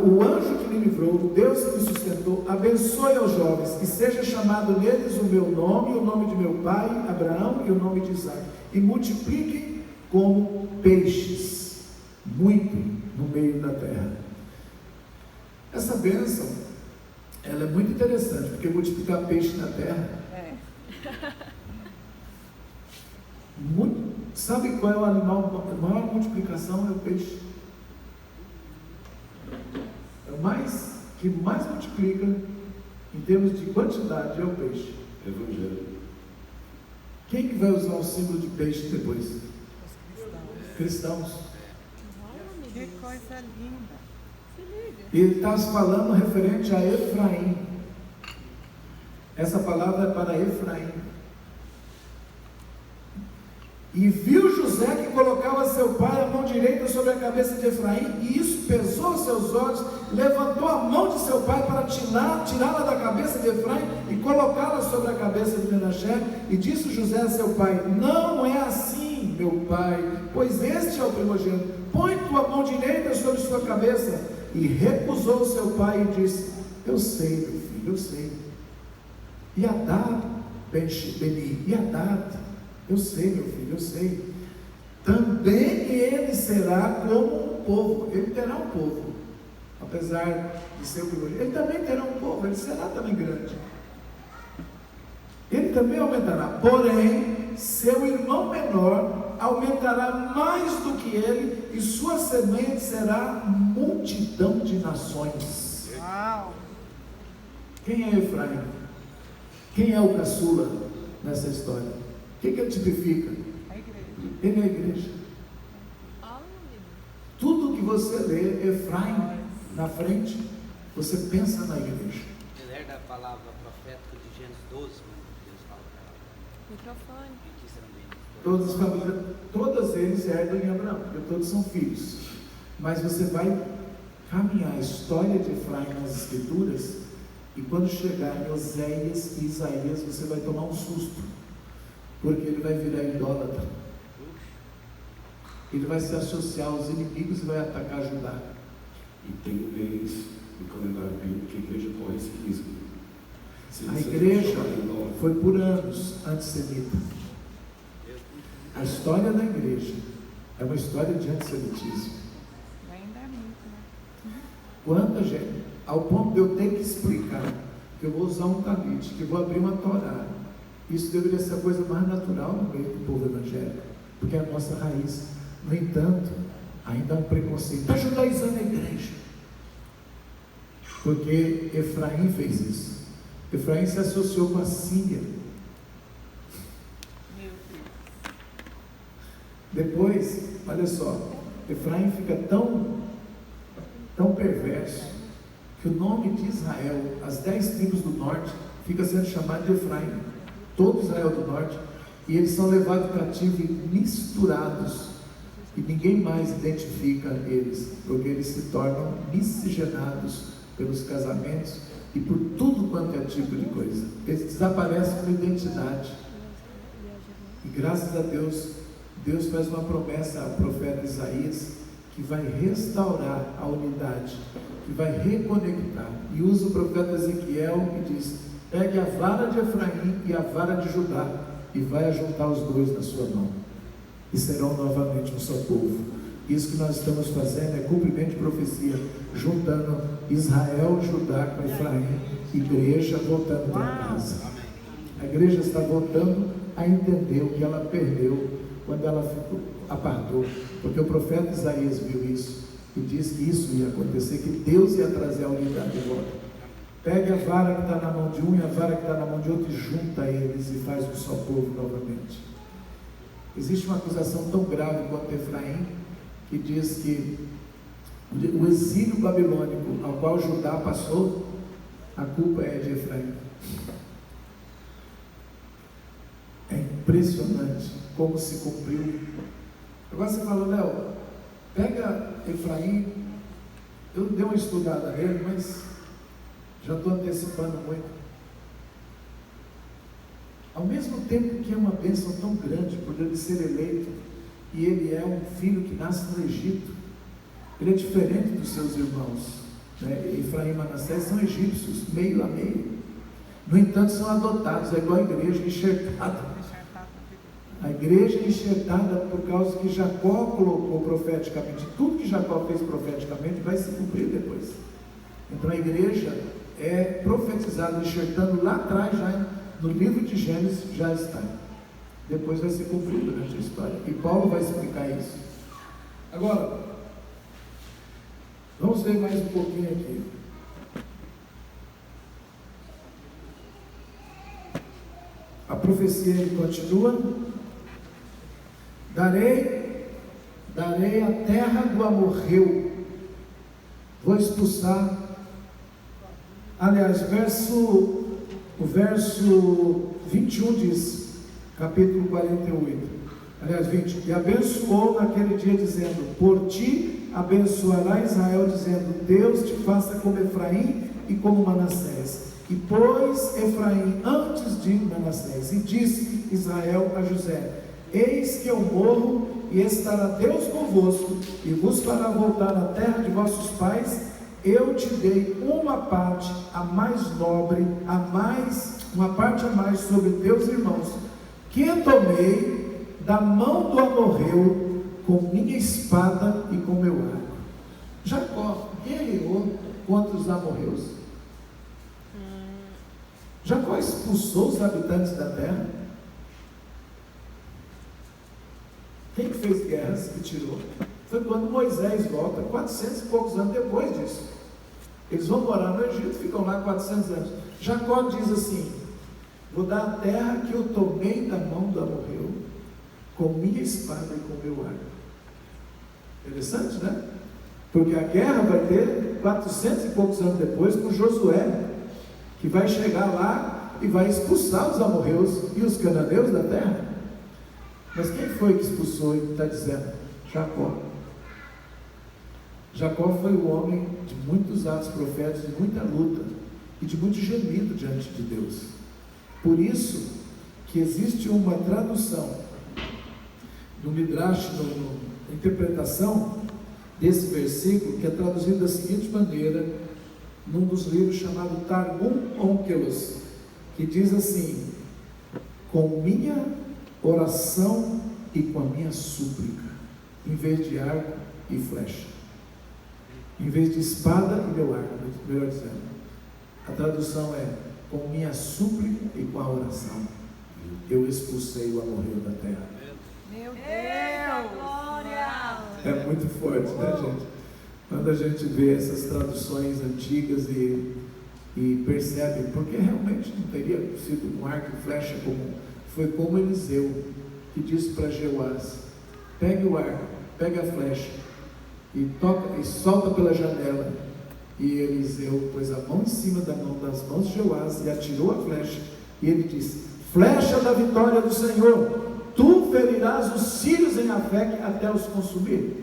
O anjo que me livrou, o Deus que me sustentou, abençoe aos jovens, que seja chamado neles o meu nome, o nome de meu pai, Abraão, e o nome de Isaque, e multipliquem como peixes, muito no meio da terra. Essa bênção, ela é muito interessante, porque multiplicar peixe na terra, sabe qual é o animal, a maior multiplicação é o peixe. Que mais multiplica em termos de quantidade é o peixe. Evangelho. Quem que vai usar o símbolo de peixe depois? Cristãos. Que coisa linda. Ele está falando referente a Efraim. Essa palavra é para Efraim. E viu José que colocava seu pai a mão direita sobre a cabeça de Efraim, e isso pesou aos seus olhos, levantou a mão de seu pai para tirá-la da cabeça de Efraim e colocá-la sobre a cabeça de Menaché, e disse José a seu pai: não é assim, meu pai, pois este é o primogênito, põe tua mão direita sobre sua cabeça. E recusou seu pai e disse: eu sei, meu filho, eu sei. E Hadad, Beni, e Hadad, eu sei, meu filho, eu sei. Também ele será como um povo. Ele terá um povo, apesar de ser o primogênito. Ele também terá um povo, ele será também grande. Ele também aumentará. Porém, seu irmão menor aumentará mais do que ele, e sua semente será multidão de nações. Uau! Quem é Efraim? Quem é o caçula nessa história? O que ele tipifica? A igreja. Ele é a igreja. Tudo que você lê Efraim na frente, você pensa na igreja. Ele herda a palavra profética de Gênesis 12, quando Deus fala para ela. Todas as famílias, todas eles herdam em Abraão, porque todos são filhos. Mas você vai caminhar a história de Efraim nas escrituras, e quando chegar em Oséias e Isaías, você vai tomar um susto, porque ele vai virar idólatra. Ele vai se associar aos inimigos e vai atacar Judá. E tem um mês no calendário bíblico que a igreja corre esse risco. A igreja foi por anos antissemita. A história da igreja é uma história de antissemitismo. Ainda é muito, né? Quanta gente, ao ponto de eu ter que explicar que eu vou usar um talit, que eu vou abrir uma Torá. Isso deveria ser a coisa mais natural no meio do povo evangélico, porque é a nossa raiz. No entanto, ainda há um preconceito. Está judaizando a igreja, porque Efraim fez isso. Efraim se associou com a Síria. Meu Deus. Depois, olha só, Efraim fica tão perverso, que o nome de Israel, as 10 tribos do norte, fica sendo chamado de Efraim, todo Israel do norte, e eles são levados cativo e misturados, e ninguém mais identifica eles, porque eles se tornam miscigenados pelos casamentos e por tudo quanto é tipo de coisa. Eles desaparecem com identidade. E graças a Deus, Deus faz uma promessa ao profeta Isaías, que vai restaurar a unidade, que vai reconectar, e usa o profeta Ezequiel e diz: pegue a vara de Efraim e a vara de Judá, e vai juntar os dois na sua mão, e serão novamente um só povo. Isso que nós estamos fazendo é cumprimento de profecia, juntando Israel, Judá com Efraim, igreja voltando para casa. A igreja está voltando a entender o que ela perdeu quando ela apartou, porque o profeta Isaías viu isso e disse que isso ia acontecer, que Deus ia trazer a unidade de volta. Pegue a vara que está na mão de um e a vara que está na mão de outro e junta eles e faz um só povo novamente. Existe uma acusação tão grave quanto Efraim, que diz que o exílio babilônico ao qual Judá passou A culpa é de Efraim. É impressionante como se cumpriu. Agora você falou, Léo, pega Efraim. Eu dei uma estudada nele, mas já estou antecipando muito. Ao mesmo tempo que é uma bênção tão grande por ele ser eleito, e ele é um filho que nasce no Egito, ele é diferente dos seus irmãos, né? Efraim e Manassés são egípcios, meio a meio. No entanto, são adotados, é igual a igreja enxertada. A igreja enxertada por causa que Jacó colocou profeticamente. Tudo que Jacó fez profeticamente vai se cumprir depois. Então a igreja é profetizada, enxertando lá atrás, já no livro de Gênesis, já está. Depois vai se cumprir durante a história. E Paulo vai explicar isso. Agora, vamos ver mais um pouquinho aqui. A profecia ele continua. Darei a terra do amorreu. Vou expulsar. Aliás, o verso 21 diz, capítulo 48. Aliás, 20. E abençoou naquele dia, dizendo: por ti abençoará Israel, dizendo: Deus te faça como Efraim e como Manassés. E pôs Efraim antes de Manassés, e disse Israel a José: eis que eu morro, e estará Deus convosco, e vos fará voltar à terra de vossos pais. Eu te dei uma parte a mais nobre, uma parte a mais sobre teus irmãos, que eu tomei da mão do amorreu com minha espada e com meu arco. Jacó guerreou contra os amorreus. Jacó expulsou os habitantes da terra. Quem fez guerras e tirou? Foi quando Moisés volta, 400 e poucos anos depois disso. Eles vão morar no Egito, ficam lá 400 anos. Jacó diz assim: vou dar a terra que eu tomei da mão do amorreu, com minha espada e com meu arco. Interessante, né? Porque a guerra vai ter 400 e poucos anos depois com Josué, que vai chegar lá e vai expulsar os amorreus e os cananeus da terra. Mas quem foi que expulsou? Ele está dizendo: Jacó. Jacó foi o homem de muitos atos proféticos, de muita luta e de muito gemido diante de Deus. Por isso que existe uma tradução no Midrash, na interpretação desse versículo, que é traduzido da seguinte maneira, num dos livros chamado Targum Onkelos, que diz assim: com minha oração e com a minha súplica, em vez de arco e flecha, em vez de espada e meu arco, melhor dizendo. A tradução é: com minha súplica e com a oração, eu expulsei o amorreu da terra. Meu Deus! Glória! É muito forte, né, gente? Quando a gente vê essas traduções antigas e percebe, porque realmente não teria sido um arco e flecha comum. Foi como Eliseu, que disse para Jeoás: pegue o arco, pegue a flecha e toca e solta pela janela. E Eliseu pôs a mão em cima das mãos de Jeoás e atirou a flecha. E ele disse: flecha da vitória do Senhor, tu ferirás os sírios em Afec até os consumir.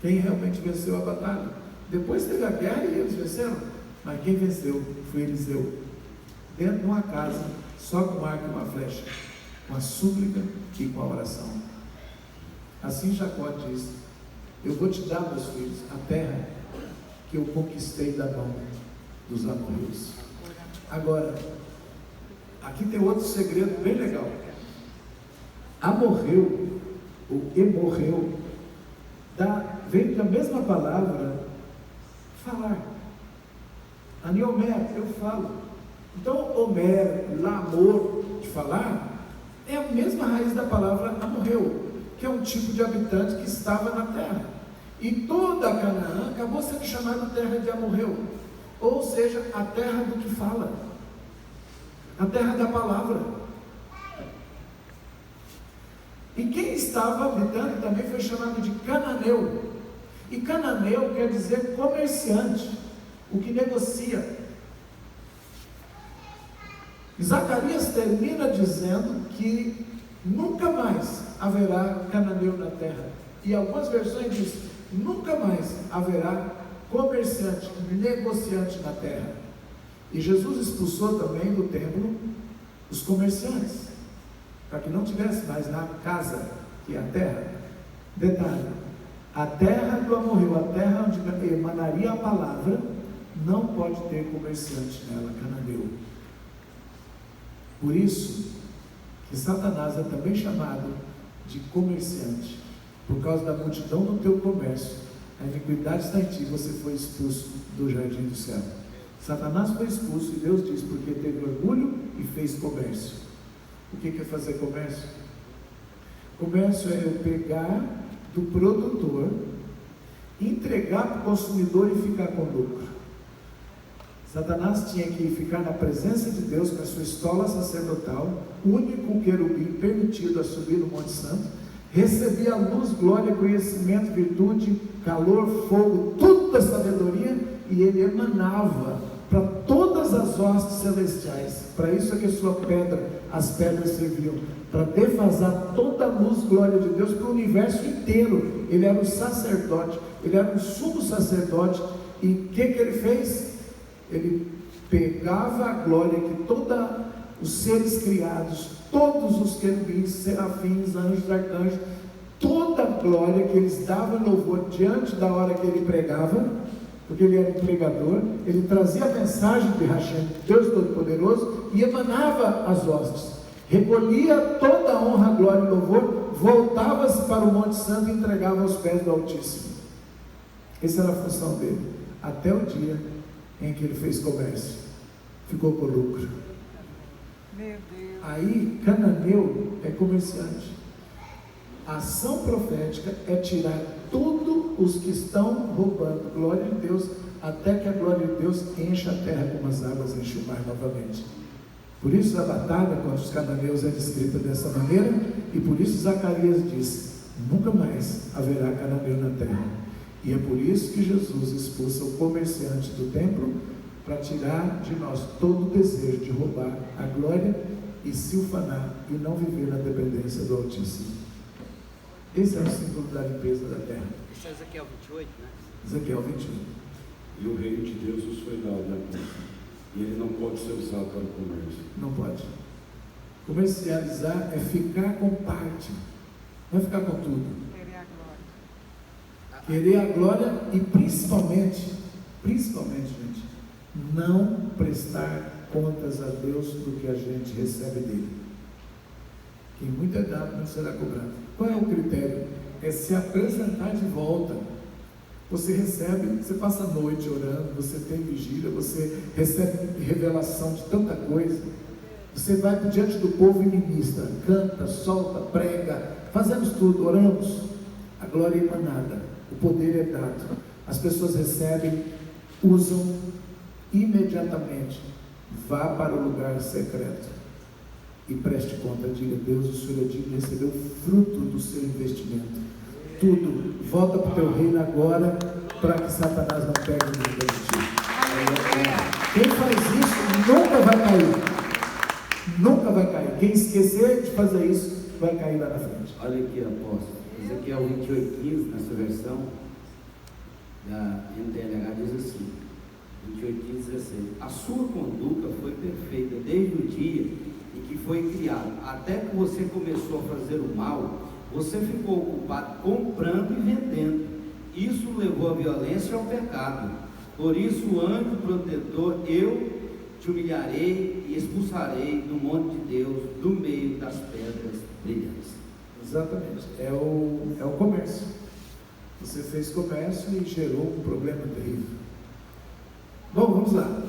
Quem realmente venceu a batalha? Depois teve a guerra e eles venceram, mas quem venceu foi Eliseu, dentro de uma casa, só com um arco e uma flecha, com a súplica e com a oração. Assim Jacó diz: eu vou te dar, meus filhos, a terra que eu conquistei da mão dos amorreus. Agora, aqui tem outro segredo bem legal. Amorreu, ou emorreu, vem da mesma palavra falar. Aniomer, eu falo. Então, Omer, Lamor, de falar, é a mesma raiz da palavra amorreu, que é um tipo de habitante que estava na terra. E toda a Canaã acabou sendo chamada terra de amorreu, ou seja, a terra do que fala, a terra da palavra. E quem estava habitando também foi chamado de cananeu. E cananeu quer dizer comerciante, o que negocia. E Zacarias termina dizendo que nunca mais haverá cananeu na terra. E algumas versões dizem, nunca mais haverá comerciante, negociante na terra. E Jesus expulsou também do templo os comerciantes, para que não tivesse mais na casa, que é a terra. Detalhe, a terra do amorreu, a terra onde emanaria a palavra, não pode ter comerciante nela, cananeu. Por isso que Satanás é também chamado de comerciante, por causa da multidão do teu comércio. A iniquidade está em ti, você foi expulso do jardim do céu. Satanás foi expulso e Deus diz, porque teve orgulho e fez comércio. O que é fazer comércio? Comércio é eu pegar do produtor, entregar para o consumidor e ficar com lucro. Satanás tinha que ficar na presença de Deus com a sua estola sacerdotal, único querubim permitido a subir no Monte Santo, recebia luz, glória, conhecimento, virtude, calor, fogo, tudo da sabedoria, e ele emanava para todas as hostes celestiais. Para isso é que a sua pedra, as pedras serviam, para defasar toda a luz, glória de Deus para o universo inteiro. Ele era o sacerdote, ele era o sumo sacerdote. E o que ele fez? Ele pegava a glória que todos os seres criados, todos os querubins, serafins, anjos, arcanjos, toda a glória que eles davam louvor diante da hora que ele pregava, porque ele era um pregador, ele trazia a mensagem de Hashem, Deus Todo-Poderoso, e emanava as hostes, recolhia toda a honra, glória e louvor, voltava-se para o Monte Santo e entregava aos pés do Altíssimo. Essa era a função dele, até o dia em que ele fez comércio, ficou com lucro. Meu Deus. Aí, cananeu é comerciante. A ação profética é tirar todos os que estão roubando glória de Deus, até que a glória de Deus encha a terra como as águas enchem o mar novamente. Por isso a batalha contra os cananeus é descrita dessa maneira, e por isso Zacarias diz, nunca mais haverá cananeu na terra. E é por isso que Jesus expulsa o comerciante do templo, para tirar de nós todo o desejo de roubar a glória e se ufanar e não viver na dependência do Altíssimo. Esse é o símbolo da limpeza da terra. Esse é Ezequiel 28, né? Ezequiel 21. E o reino de Deus nos foi dado, né? E ele não pode ser usado para o comércio. Não pode. Comercializar é ficar com parte, não é ficar com tudo. Querer a glória e principalmente, gente, não prestar contas a Deus do que a gente recebe dele. Quem muito é dado não será cobrado. Qual é o critério? É se apresentar de volta. Você recebe, você passa a noite orando, você tem vigília, você recebe revelação de tanta coisa. Você vai diante do povo e ministra, canta, solta, prega, fazemos tudo, oramos. A glória é emanada, o poder é dado. As pessoas recebem, usam imediatamente. Vá para o lugar secreto e preste conta, diga, Deus, o Senhor é digno de receber o fruto do seu investimento. Tudo, volta para o teu reino agora, para que Satanás não pegue nada de ti. Quem faz isso nunca vai cair. Nunca vai cair. Quem esquecer de fazer isso, vai cair lá na frente. Olha aqui, apóstolo, Ezequiel 28:15, nessa versão da NTLH, diz assim, 28:15 diz assim, a sua conduta foi perfeita desde o dia em que foi criado, até que você começou a fazer o mal, você ficou ocupado comprando e vendendo, isso levou à violência e ao pecado. Por isso, o anjo protetor, eu te humilharei e expulsarei do monte de Deus, do meio das pedras brilhantes. Exatamente, é o comércio. Você fez comércio e gerou um problema terrível. Bom, vamos lá.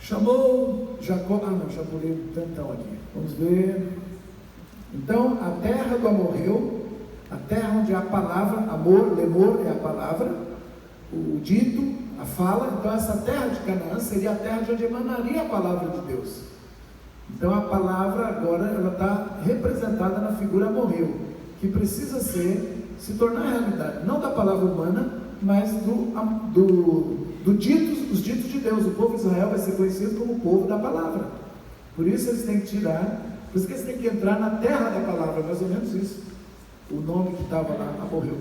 Chamou Jacó, já pulei um tantão aqui. Vamos ver. Então, a terra do amorreu, a terra onde há a palavra, amor, lemor é a palavra, o dito, a fala. Então, essa terra de Canaã seria a terra de onde emanaria a palavra de Deus. Então, a palavra agora, ela está representada na figura amorreu, que precisa se tornar realidade, não da palavra humana, mas dos ditos de Deus. O povo de Israel vai ser conhecido como o povo da palavra. Por isso eles têm que tirar, por isso que eles têm que entrar na terra da palavra, mais ou menos isso. O nome que estava lá morreu.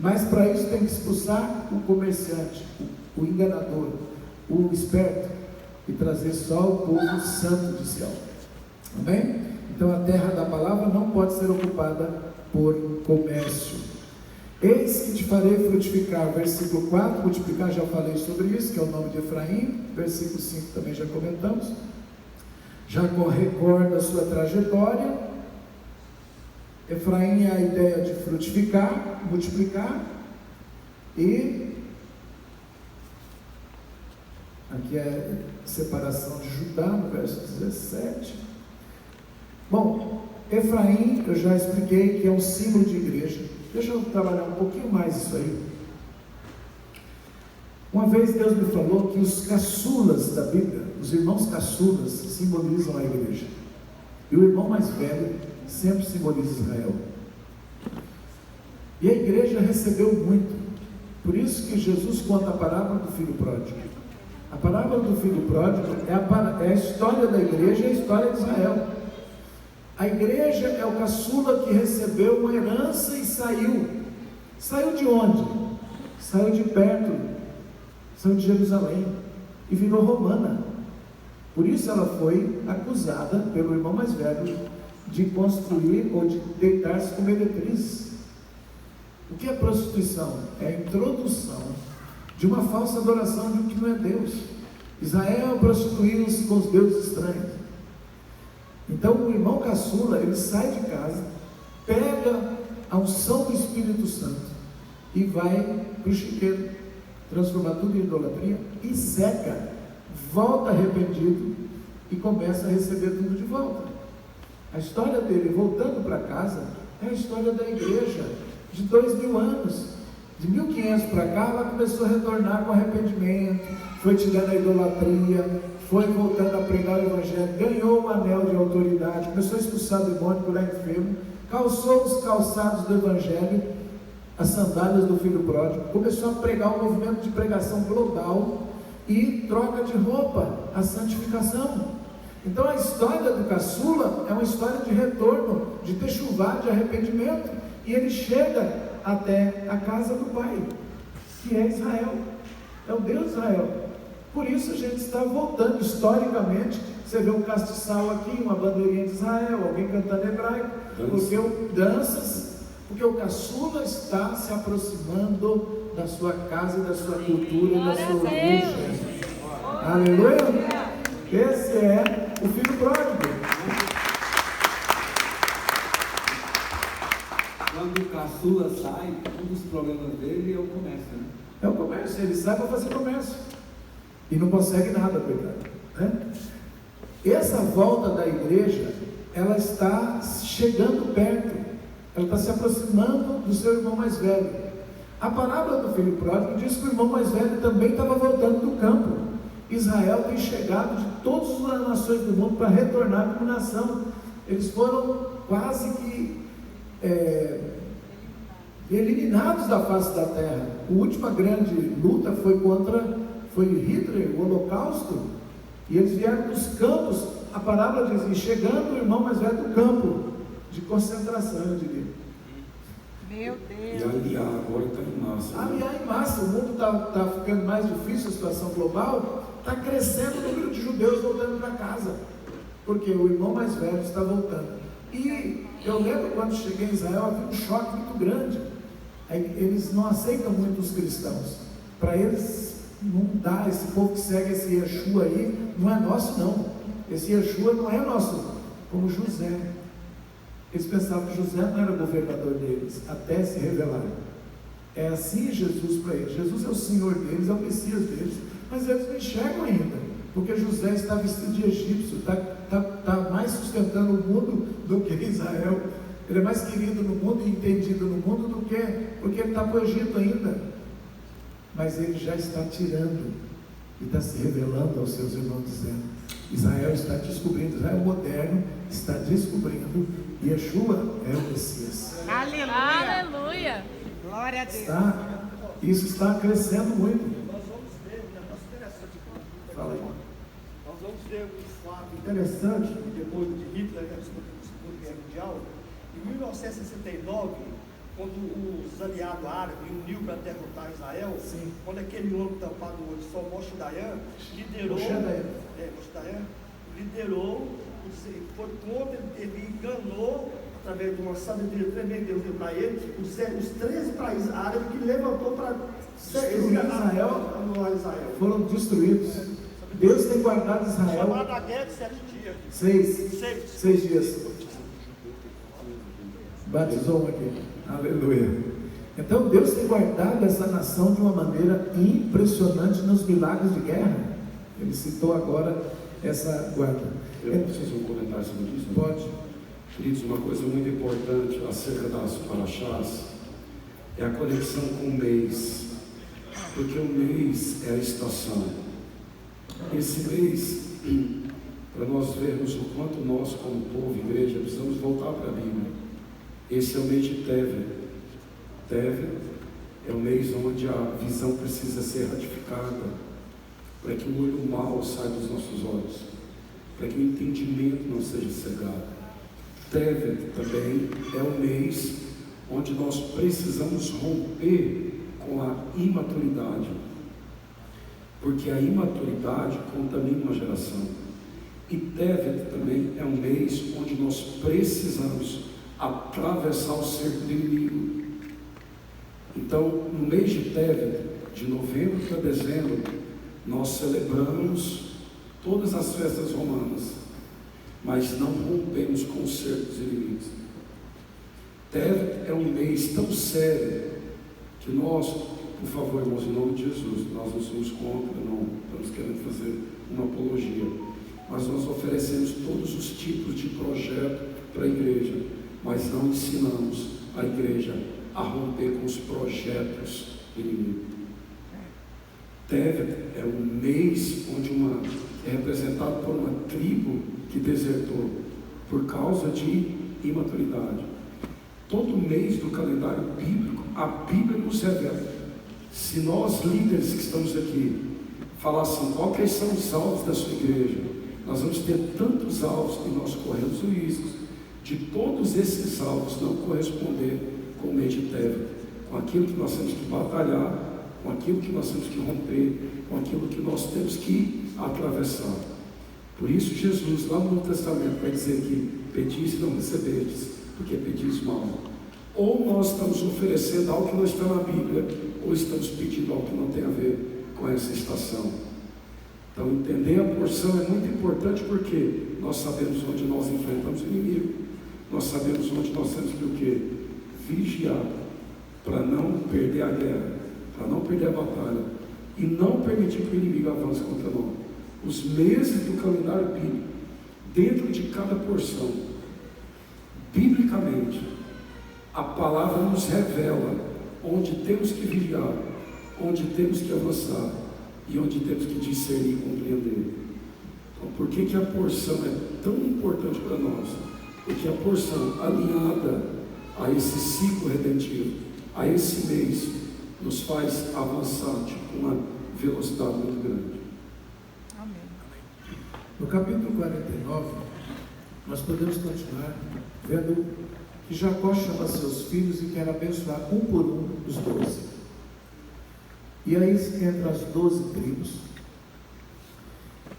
Mas para isso tem que expulsar o comerciante, o enganador, o esperto, e trazer só o povo santo de Sião. Amém? Então a terra da palavra não pode ser ocupada por comércio. Eis que te farei frutificar, versículo 4, multiplicar, já falei sobre isso, que é o nome de Efraim, versículo 5 também já comentamos. Jacó recorda a sua trajetória. Efraim é a ideia de frutificar, multiplicar, e aqui é a separação de Judá, no verso 17. Bom, Efraim, eu já expliquei que é um símbolo de igreja. Deixa eu trabalhar um pouquinho mais isso aí. Uma vez Deus me falou que os caçulas da Bíblia, os irmãos caçulas, simbolizam a igreja. E o irmão mais velho sempre simboliza Israel. E a igreja recebeu muito. Por isso que Jesus conta a parábola do filho pródigo. A parábola do filho pródigo é a história da igreja e a história de Israel. A igreja é o caçula que recebeu uma herança e saiu. Saiu de onde? Saiu de perto. Saiu de Jerusalém. E virou romana. Por isso ela foi acusada pelo irmão mais velho de construir ou de deitar-se com meretrizes. O que é prostituição? É a introdução de uma falsa adoração de um que não é Deus. Israel prostituiu-se com os deuses estranhos. Então o irmão caçula, ele sai de casa, pega a unção do Espírito Santo e vai para o chiqueiro, transforma tudo em idolatria e seca, volta arrependido e começa a receber tudo de volta. A história dele voltando para casa é a história da igreja de 2000 anos. De 1500 para cá, ela começou a retornar com arrependimento, foi tirando a idolatria, foi voltando a pregar o evangelho, ganhou um anel de autoridade, começou a expulsar o demônio, curar enfermo, calçou os calçados do evangelho, as sandálias do filho pródigo, começou a pregar um movimento de pregação global e troca de roupa, a santificação. Então a história do caçula é uma história de retorno, de techuvá, de arrependimento, e ele chega até a casa do Pai, que é Israel, é o Deus de Israel. Por isso a gente está voltando historicamente. Você vê um castiçal aqui, uma bandeirinha de Israel, alguém cantando hebraico, porque o caçula está se aproximando da sua casa, da sua cultura e da sua origem. Aleluia! Esse é o filho pródigo. Quando o caçula sai, um dos problemas dele é o comércio, né? É o comércio, ele sai para fazer comércio e não consegue nada, coitado, né? Essa volta da igreja, ela está chegando perto, ela está se aproximando do seu irmão mais velho. A parábola do filho pródigo diz que o irmão mais velho também estava voltando do campo. Israel tem chegado de todas as nações do mundo para retornar como nação. Eles foram quase que eliminados da face da terra. A última grande luta foi Hitler, o Holocausto, e eles vieram dos campos. A parábola diz, e chegando o irmão mais velho do campo, de concentração, eu diria. Meu Deus! E aliar agora está em massa. Aliar em massa, o mundo está ficando mais difícil, a situação global, está crescendo o número de judeus voltando para casa, porque o irmão mais velho está voltando. E eu lembro quando cheguei em Israel, havia um choque muito grande. Eles não aceitam muito os cristãos. Para eles não dá, esse povo que segue esse Yeshua aí, não é nosso não. Esse Yeshua não é nosso, como José. Eles pensavam que José não era governador deles, até se revelar. É assim Jesus para eles. Jesus é o Senhor deles, é o Messias deles, mas eles não enxergam ainda, porque José está vestido de egípcio, está mais sustentando o mundo do que Israel. Ele é mais querido no mundo e entendido no mundo do que, porque ele está para o Egito ainda. Mas ele já está tirando e está se revelando aos seus irmãos, dizendo: Israel está descobrindo, Israel moderno está descobrindo, e Yeshua é o Messias. Aleluia! Aleluia! Glória a Deus! Isso está crescendo muito. Nós vamos ver, o negócio interessante aqui. Fala aí. Nós vamos ver um fato interessante, depois de Hitler, na Segunda Guerra Mundial. Em 1969, quando os aliados árabes uniu para derrotar Israel, Sim. quando aquele homem tampado no olho só, Moshe Dayan, liderou, foi contra, ele enganou, através de uma sabedoria tremenda que Deus deu para ele, os 13 países árabes que levantou para destruir Israel, foram destruídos. Deus tem guardado Israel. Chamada a guerra de 7 dias. 6 dias. Batizou um aqui. Aleluia. Então Deus tem guardado essa nação de uma maneira impressionante nos milagres de guerra. Ele citou agora essa guarda. Eu preciso um comentário sobre isso? Pode. Queridos, uma coisa muito importante acerca das paraxás é a conexão com o mês, porque o mês é a estação. Esse mês, para nós vermos o quanto nós, como povo, igreja, precisamos voltar para a Bíblia. Esse é o mês de Tevet. Tevet é o mês onde a visão precisa ser ratificada, para que o olho mau saia dos nossos olhos, para que o entendimento não seja cegado. Tevet também é o mês onde nós precisamos romper com a imaturidade, porque a imaturidade contamina uma geração. E Tevet também é um mês onde nós precisamos atravessar o cerco do inimigo. Então, no mês de Tevet, de novembro para dezembro, nós celebramos todas as festas romanas, mas não rompemos com o cerco dos inimigos. Tevet é um mês tão sério que nós, por favor, irmãos, em nome de Jesus, nós não somos contra, não estamos querendo fazer uma apologia, mas nós oferecemos todos os tipos de projeto para a igreja, mas não ensinamos a igreja a romper com os projetos inimigos. Tevet é um mês onde é representado por uma tribo que desertou por causa de imaturidade. Todo mês do calendário bíblico, a Bíblia nos revela. Se nós, líderes que estamos aqui, falássemos quais são os alvos da sua igreja, nós vamos ter tantos alvos e nós corremos o risco de todos esses alvos não corresponder com o mês de Tevet, com aquilo que nós temos que batalhar, com aquilo que nós temos que romper, com aquilo que nós temos que atravessar. Por isso Jesus, lá no Novo Testamento, vai dizer que pedis e não recebestes, porque pedis mal. Ou nós estamos oferecendo algo que não está na Bíblia, ou estamos pedindo algo que não tem a ver com essa estação. Então, entender a porção é muito importante, porque nós sabemos onde nós enfrentamos o inimigo, nós sabemos onde nós temos que o quê? Vigiar, para não perder a guerra, para não perder a batalha, e não permitir que o inimigo avance contra nós. Os meses do calendário bíblico, dentro de cada porção, biblicamente, a palavra nos revela onde temos que vigiar, onde temos que avançar e onde temos que discernir e compreender. Então, por que a porção é tão importante para nós? Porque a porção alinhada a esse ciclo redentivo, a esse mês, nos faz avançar com uma velocidade muito grande. No capítulo 49, nós podemos continuar vendo que Jacó chama seus filhos e quer abençoar um por um os 12. E aí entra as 12 tribos,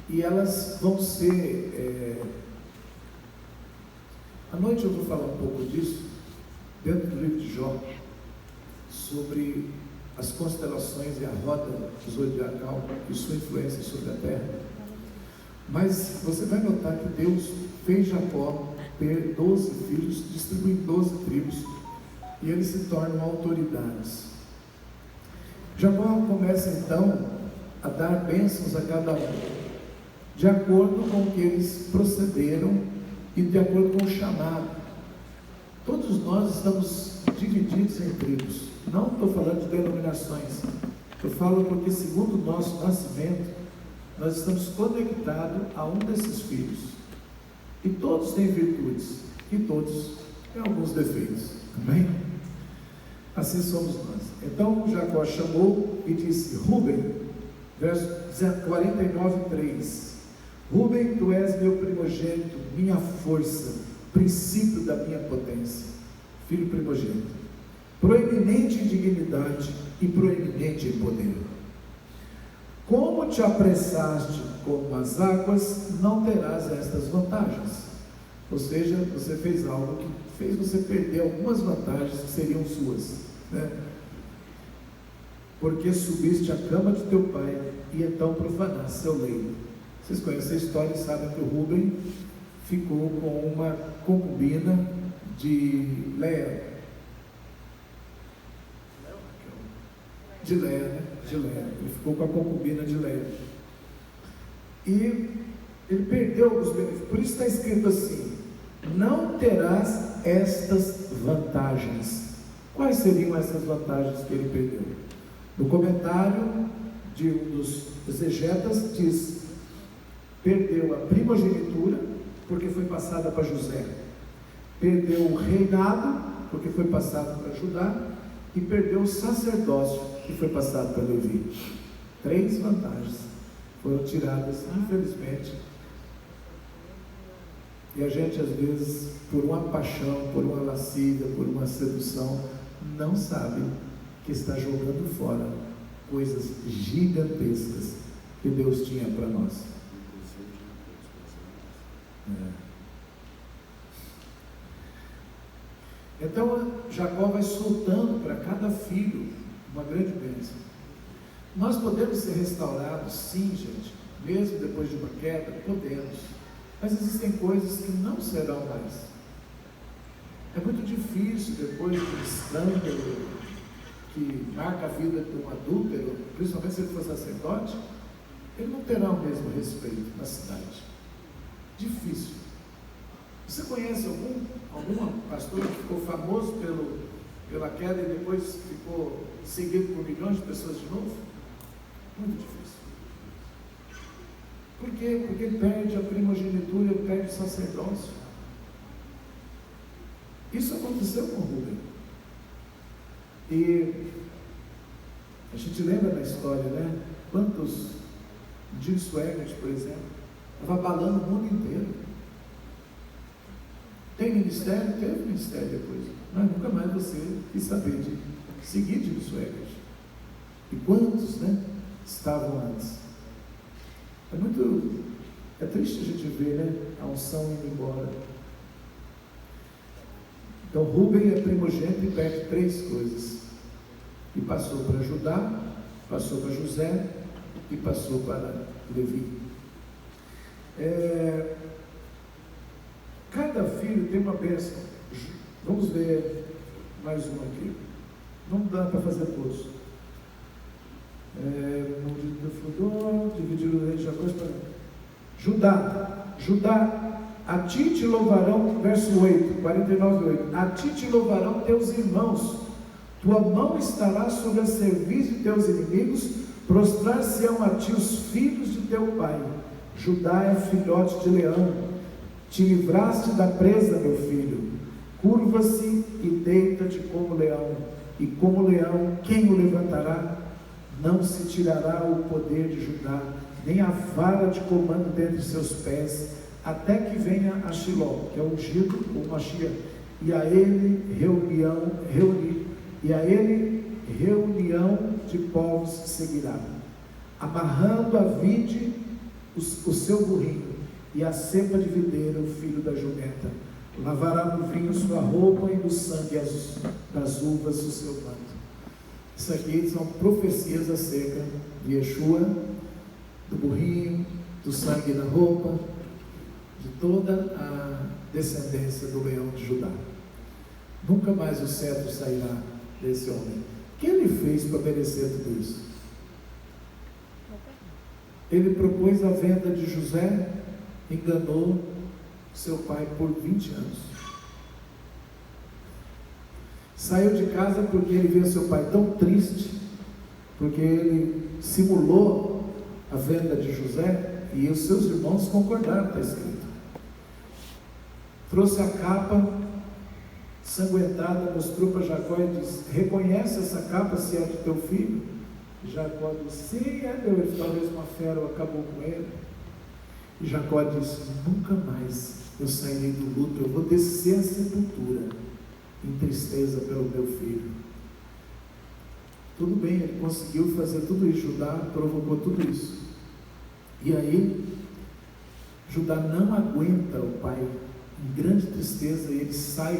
e elas vão ser... À noite eu vou falar um pouco disso, dentro do livro de Jó, sobre as constelações e a roda zodiacal e sua influência sobre a terra. Mas você vai notar que Deus fez Jacó ter 12 filhos, distribuiu em 12 tribos, e eles se tornam autoridades. Jacó começa então a dar bênçãos a cada um, de acordo com o que eles procederam e de acordo com o chamado. Todos nós estamos divididos em tribos. Não estou falando de denominações, eu falo porque segundo o nosso nascimento, nós estamos conectados a um desses filhos. E todos têm virtudes, e todos têm alguns defeitos. Amém? Assim somos nós. Então Jacó chamou e disse: Rúben, verso 49:3: Rúben, tu és meu primogênito, minha força, princípio da minha potência, filho primogênito, proeminente em dignidade e proeminente em poder. Como te apressaste como as águas, não terás estas vantagens. Ou seja, você fez algo que fez você perder algumas vantagens que seriam suas, né? Porque subiste à cama de teu pai e então profanaste seu leito. Vocês conhecem a história e sabem que o Rúben ficou com uma concubina de Léa. De Léa, né? De Léa. Ele ficou com a concubina de Léa. E ele perdeu alguns benefícios. Por isso está escrito assim: não terás estas vantagens. Quais seriam essas vantagens que ele perdeu? No comentário de um dos exegetas diz: perdeu a primogenitura, porque foi passada para José. Perdeu o reinado, porque foi passado para Judá. E perdeu o sacerdócio, que foi passado para Levi. 3 vantagens foram tiradas, infelizmente. E a gente, às vezes, por uma paixão, por uma lascívia, por uma sedução, não sabe que está jogando fora coisas gigantescas que Deus tinha para nós. Então, Jacó vai soltando para cada filho uma grande bênção. Nós podemos ser restaurados, sim, gente, mesmo depois de uma queda, podemos. Mas existem coisas que não serão mais. É muito difícil, depois de um escândalo que marca a vida de um adúltero, principalmente se ele for sacerdote, ele não terá o mesmo respeito na cidade. Difícil. Você conhece algum pastor que ficou famoso pela queda e depois ficou seguido por milhões de pessoas de novo? Muito difícil. Por quê? Porque ele perde a primogenitura, ele perde o sacerdócio. Isso aconteceu com Rúben. E a gente lembra da história, né? Quantos, Jim Swaggart, por exemplo, estava abalando o mundo inteiro. Tem ministério? Teve ministério depois. Mas nunca mais você quis saber de seguir Jim Swaggart. E quantos, né, estavam antes? É triste a gente ver, né, a unção indo embora. Então Rúben é primogênito e perde 3 coisas. E passou para Judá, passou para José e passou para Levi. Cada filho tem uma bênção. Vamos ver mais uma aqui. Não dá para fazer todos. Maldito do fudor, dividir o rei de Jacó. Judá, a ti te louvarão, verso 8, 49:8. A ti te louvarão teus irmãos, tua mão estará sobre a cerviz de teus inimigos, prostrar-se-ão a ti os filhos de teu pai. Judá é filhote de leão, te livraste da presa, meu filho. Curva-se e deita-te como leão, e como leão, quem o levantará? Não se tirará o poder de Judá, nem a vara de comando dentre seus pés, até que venha a Shiló, que é o ungido, o Mashiach, e a ele reunião de povos seguirá, amarrando a vide o seu burrinho, e a cepa de videira, o filho da jumenta. Lavará no vinho sua roupa, e no sangue das uvas o seu manto. Isso aqui são profecias acerca de Yeshua, do burrinho, do sangue na roupa, de toda a descendência do leão de Judá. Nunca mais o cetro sairá desse homem. O que ele fez para merecer tudo isso? Ele propôs a venda de José, enganou seu pai por 20 anos. Saiu de casa porque ele viu seu pai tão triste, porque ele simulou a venda de José e os seus irmãos concordaram, está escrito. Trouxe a capa sanguentada, mostrou para Jacó e disse: reconhece essa capa se é de teu filho? Jacó disse: sim, é meu. Talvez uma fera acabou com ele. E Jacó disse: nunca mais eu sairei do luto, eu vou descer à sepultura em tristeza pelo meu filho. Tudo bem, ele conseguiu fazer tudo isso, Judá provocou tudo isso. E aí, Judá não aguenta o pai, em grande tristeza, e ele sai,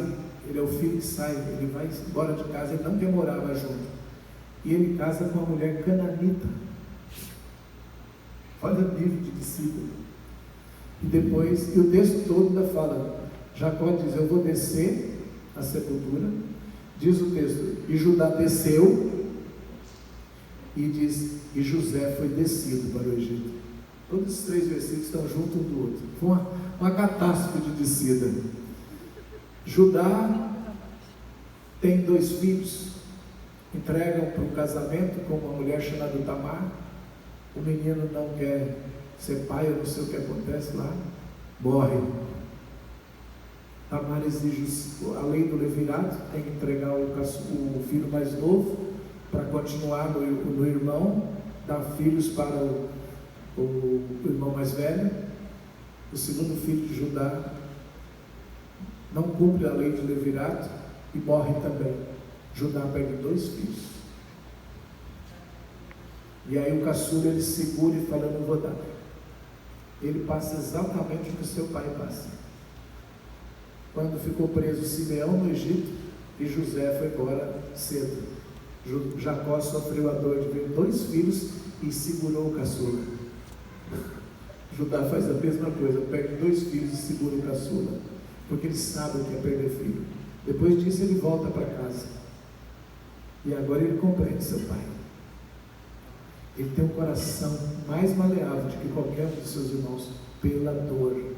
ele é o filho que sai, ele vai embora de casa, ele não quer morar mais junto. E ele casa com uma mulher cananita. Olha o nível de descida. E depois, e o texto todo ainda fala, Jacó diz: eu vou descer à sepultura, diz o texto, e Judá desceu, e diz, e José foi descido para o Egito. Todos os 3 versículos estão juntos um do outro. Foi uma catástrofe de descida. Judá tem 2 filhos, entregam para um casamento com uma mulher chamada Tamar. O menino não quer ser pai, eu não sei o que acontece lá, morre. Tamar exige a lei do levirato, tem que entregar o filho mais novo para continuar no irmão, dar filhos para o irmão mais velho. O segundo filho de Judá não cumpre a lei de levirato e morre também. Judá perde 2 filhos. E aí o caçula ele segura e fala: não vou dar. Ele passa exatamente o que seu pai passa. Quando ficou preso Simeão no Egito e José foi embora cedo, Jacó sofreu a dor de ver 2 filhos e segurou o caçula. Judá faz a mesma coisa, perde 2 filhos e segura o caçula, porque ele sabe que é perder filho. Depois disso ele volta para casa, e agora ele compreende seu pai. Ele tem um coração mais maleável do que qualquer um dos seus irmãos, pela dor.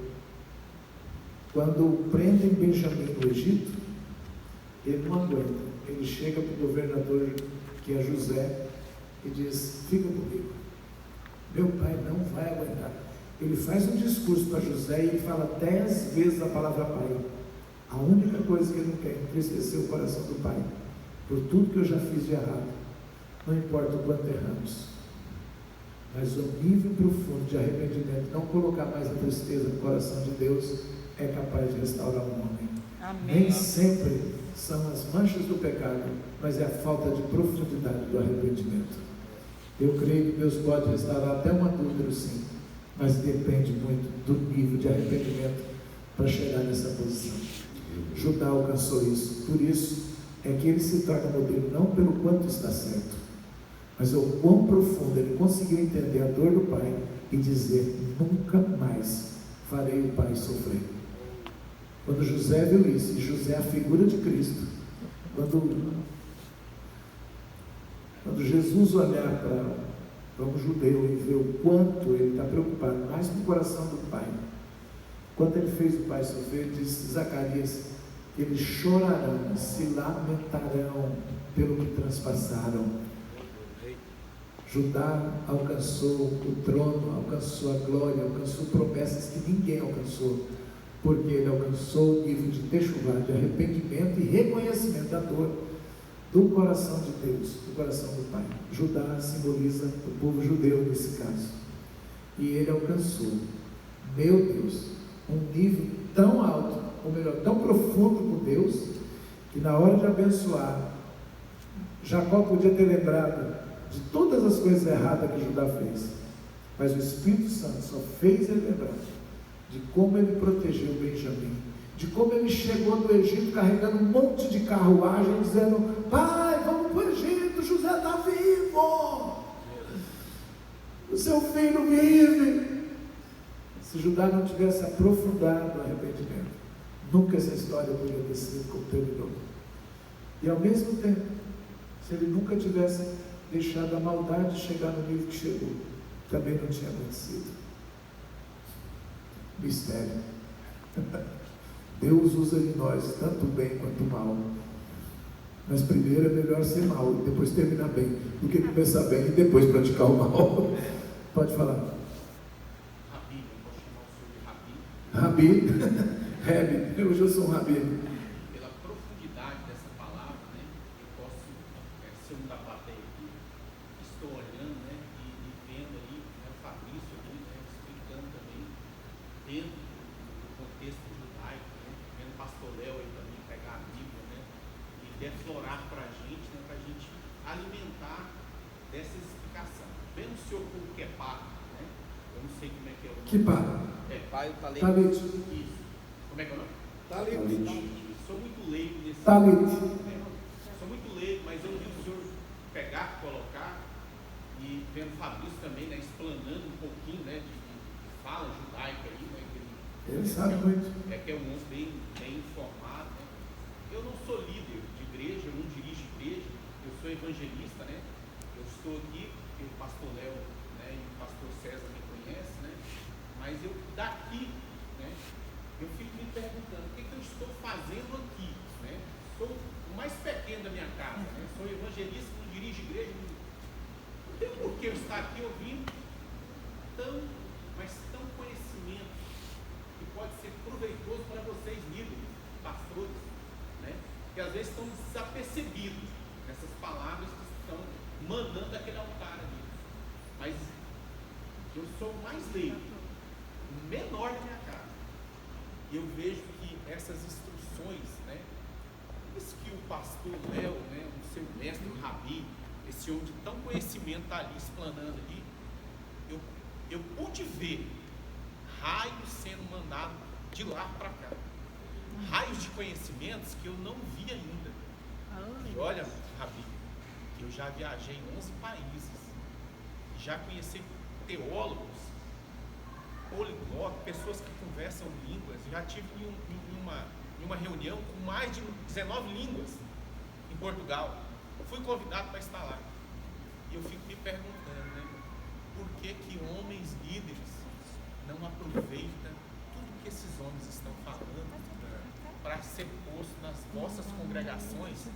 Quando prendem Benjamim no Egito, ele não aguenta. Ele chega para o governador, que é José, e diz: fica comigo, meu pai não vai aguentar. Ele faz um discurso para José e ele fala 10 vezes a palavra pai. A única coisa que ele não quer é entristecer o coração do pai, por tudo que eu já fiz de errado. Não importa o quanto erramos, mas o nível profundo de arrependimento, não colocar mais a tristeza no coração de Deus, é capaz de restaurar um homem. Amém. Nem sempre são as manchas do pecado, mas é a falta de profundidade do arrependimento. Eu creio que Deus pode restaurar até um adúltero, sim, mas depende muito do nível de arrependimento para chegar nessa posição. Judá alcançou isso, por isso é que ele se torna modelo não pelo quanto está certo, mas o quão profundo ele conseguiu entender a dor do pai e dizer: nunca mais farei o pai sofrer. Quando José viu isso, e José é a figura de Cristo, quando Jesus olhar para um judeu e ver o quanto ele está preocupado mais com o coração do pai, quanto ele fez o pai sofrer, diz Zacarias, que eles chorarão, se lamentarão pelo que transpassaram. Judá alcançou o trono, alcançou a glória, alcançou promessas que ninguém alcançou, porque ele alcançou o nível de techuvá, de arrependimento e reconhecimento da dor do coração de Deus, do coração do Pai. Judá simboliza o povo judeu nesse caso, e ele alcançou, meu Deus, um nível tão alto, ou melhor, tão profundo com Deus, que na hora de abençoar, Jacó podia ter lembrado de todas as coisas erradas que Judá fez, mas o Espírito Santo só fez ele lembrar de como ele protegeu Benjamim, de como ele chegou do Egito carregando um monte de carruagem, dizendo: pai, vamos para o Egito, José está vivo, o seu filho vive. Se Judá não tivesse aprofundado o arrependimento, nunca essa história poderia ter sido como terminou. E ao mesmo tempo, se ele nunca tivesse deixado a maldade chegar no nível que chegou, também não tinha acontecido. Mistério. Deus usa em nós tanto bem quanto mal, mas primeiro é melhor ser mal e depois terminar bem, do que começar bem e depois praticar o mal. Pode falar. Rabi, eu posso chamar o senhor de Rabi? Rabi, hoje eu sou um Rabi. Pela profundidade dessa palavra, né, eu posso, se eu não da plateia aqui, estou olhando, né, e vendo ali, né, o Fabrício ali, né, explicando também contexto judaico, né? Vendo o pastor Léo aí também pegar a Bíblia, né? E deflorar para a gente, né? Para a gente alimentar dessa explicação. Vendo o senhor como que é pá, né? Eu não sei como é que é o nome. Que pá? Pai, o talento. Talit. Isso. Como é que é o nome? Talit. Sou muito leigo nesse. Talit. Sou muito leigo, mas eu vi o senhor pegar, colocar, e vendo o Fabrício também, né, explanando um pouquinho, né, de fala judaica aí, né, que Ele sabe muito. que é um homem bem informado, né. Eu não sou líder de igreja, eu não dirijo igreja, eu sou evangelista, né, eu estou aqui porque o pastor Léo, né, e o pastor César me conhecem, né, mas eu daqui, né, eu fico me perguntando, o que eu estou fazendo aqui, né, sou o mais pequeno da minha casa, né, sou evangelista, não dirijo igreja, não tem por que eu estar aqui ouvindo mas tão conhecimento que pode ser proveitoso para vocês líderes, pastores, né? Que às vezes estão desapercebidos nessas palavras que estão mandando aquele altar ali. Mas eu sou o mais leigo, o menor da minha casa. E eu vejo que essas instruções, né? Isso que o pastor Léo, né? O seu mestre, o Rabi, esse homem de tão conhecimento está ali explanando ali. Eu pude ver raios sendo mandados de lá para cá. Raios de conhecimentos que eu não vi ainda. E olha, Rabi, eu já viajei em 11 países. Já conheci teólogos, poliglotas, pessoas que conversam línguas. Já tive em uma reunião com mais de 19 línguas em Portugal. Fui convidado para estar lá. E eu fico me perguntando, né? Por que homens líderes não aproveitam tudo que esses homens estão falando para ser posto nas vossas congregações?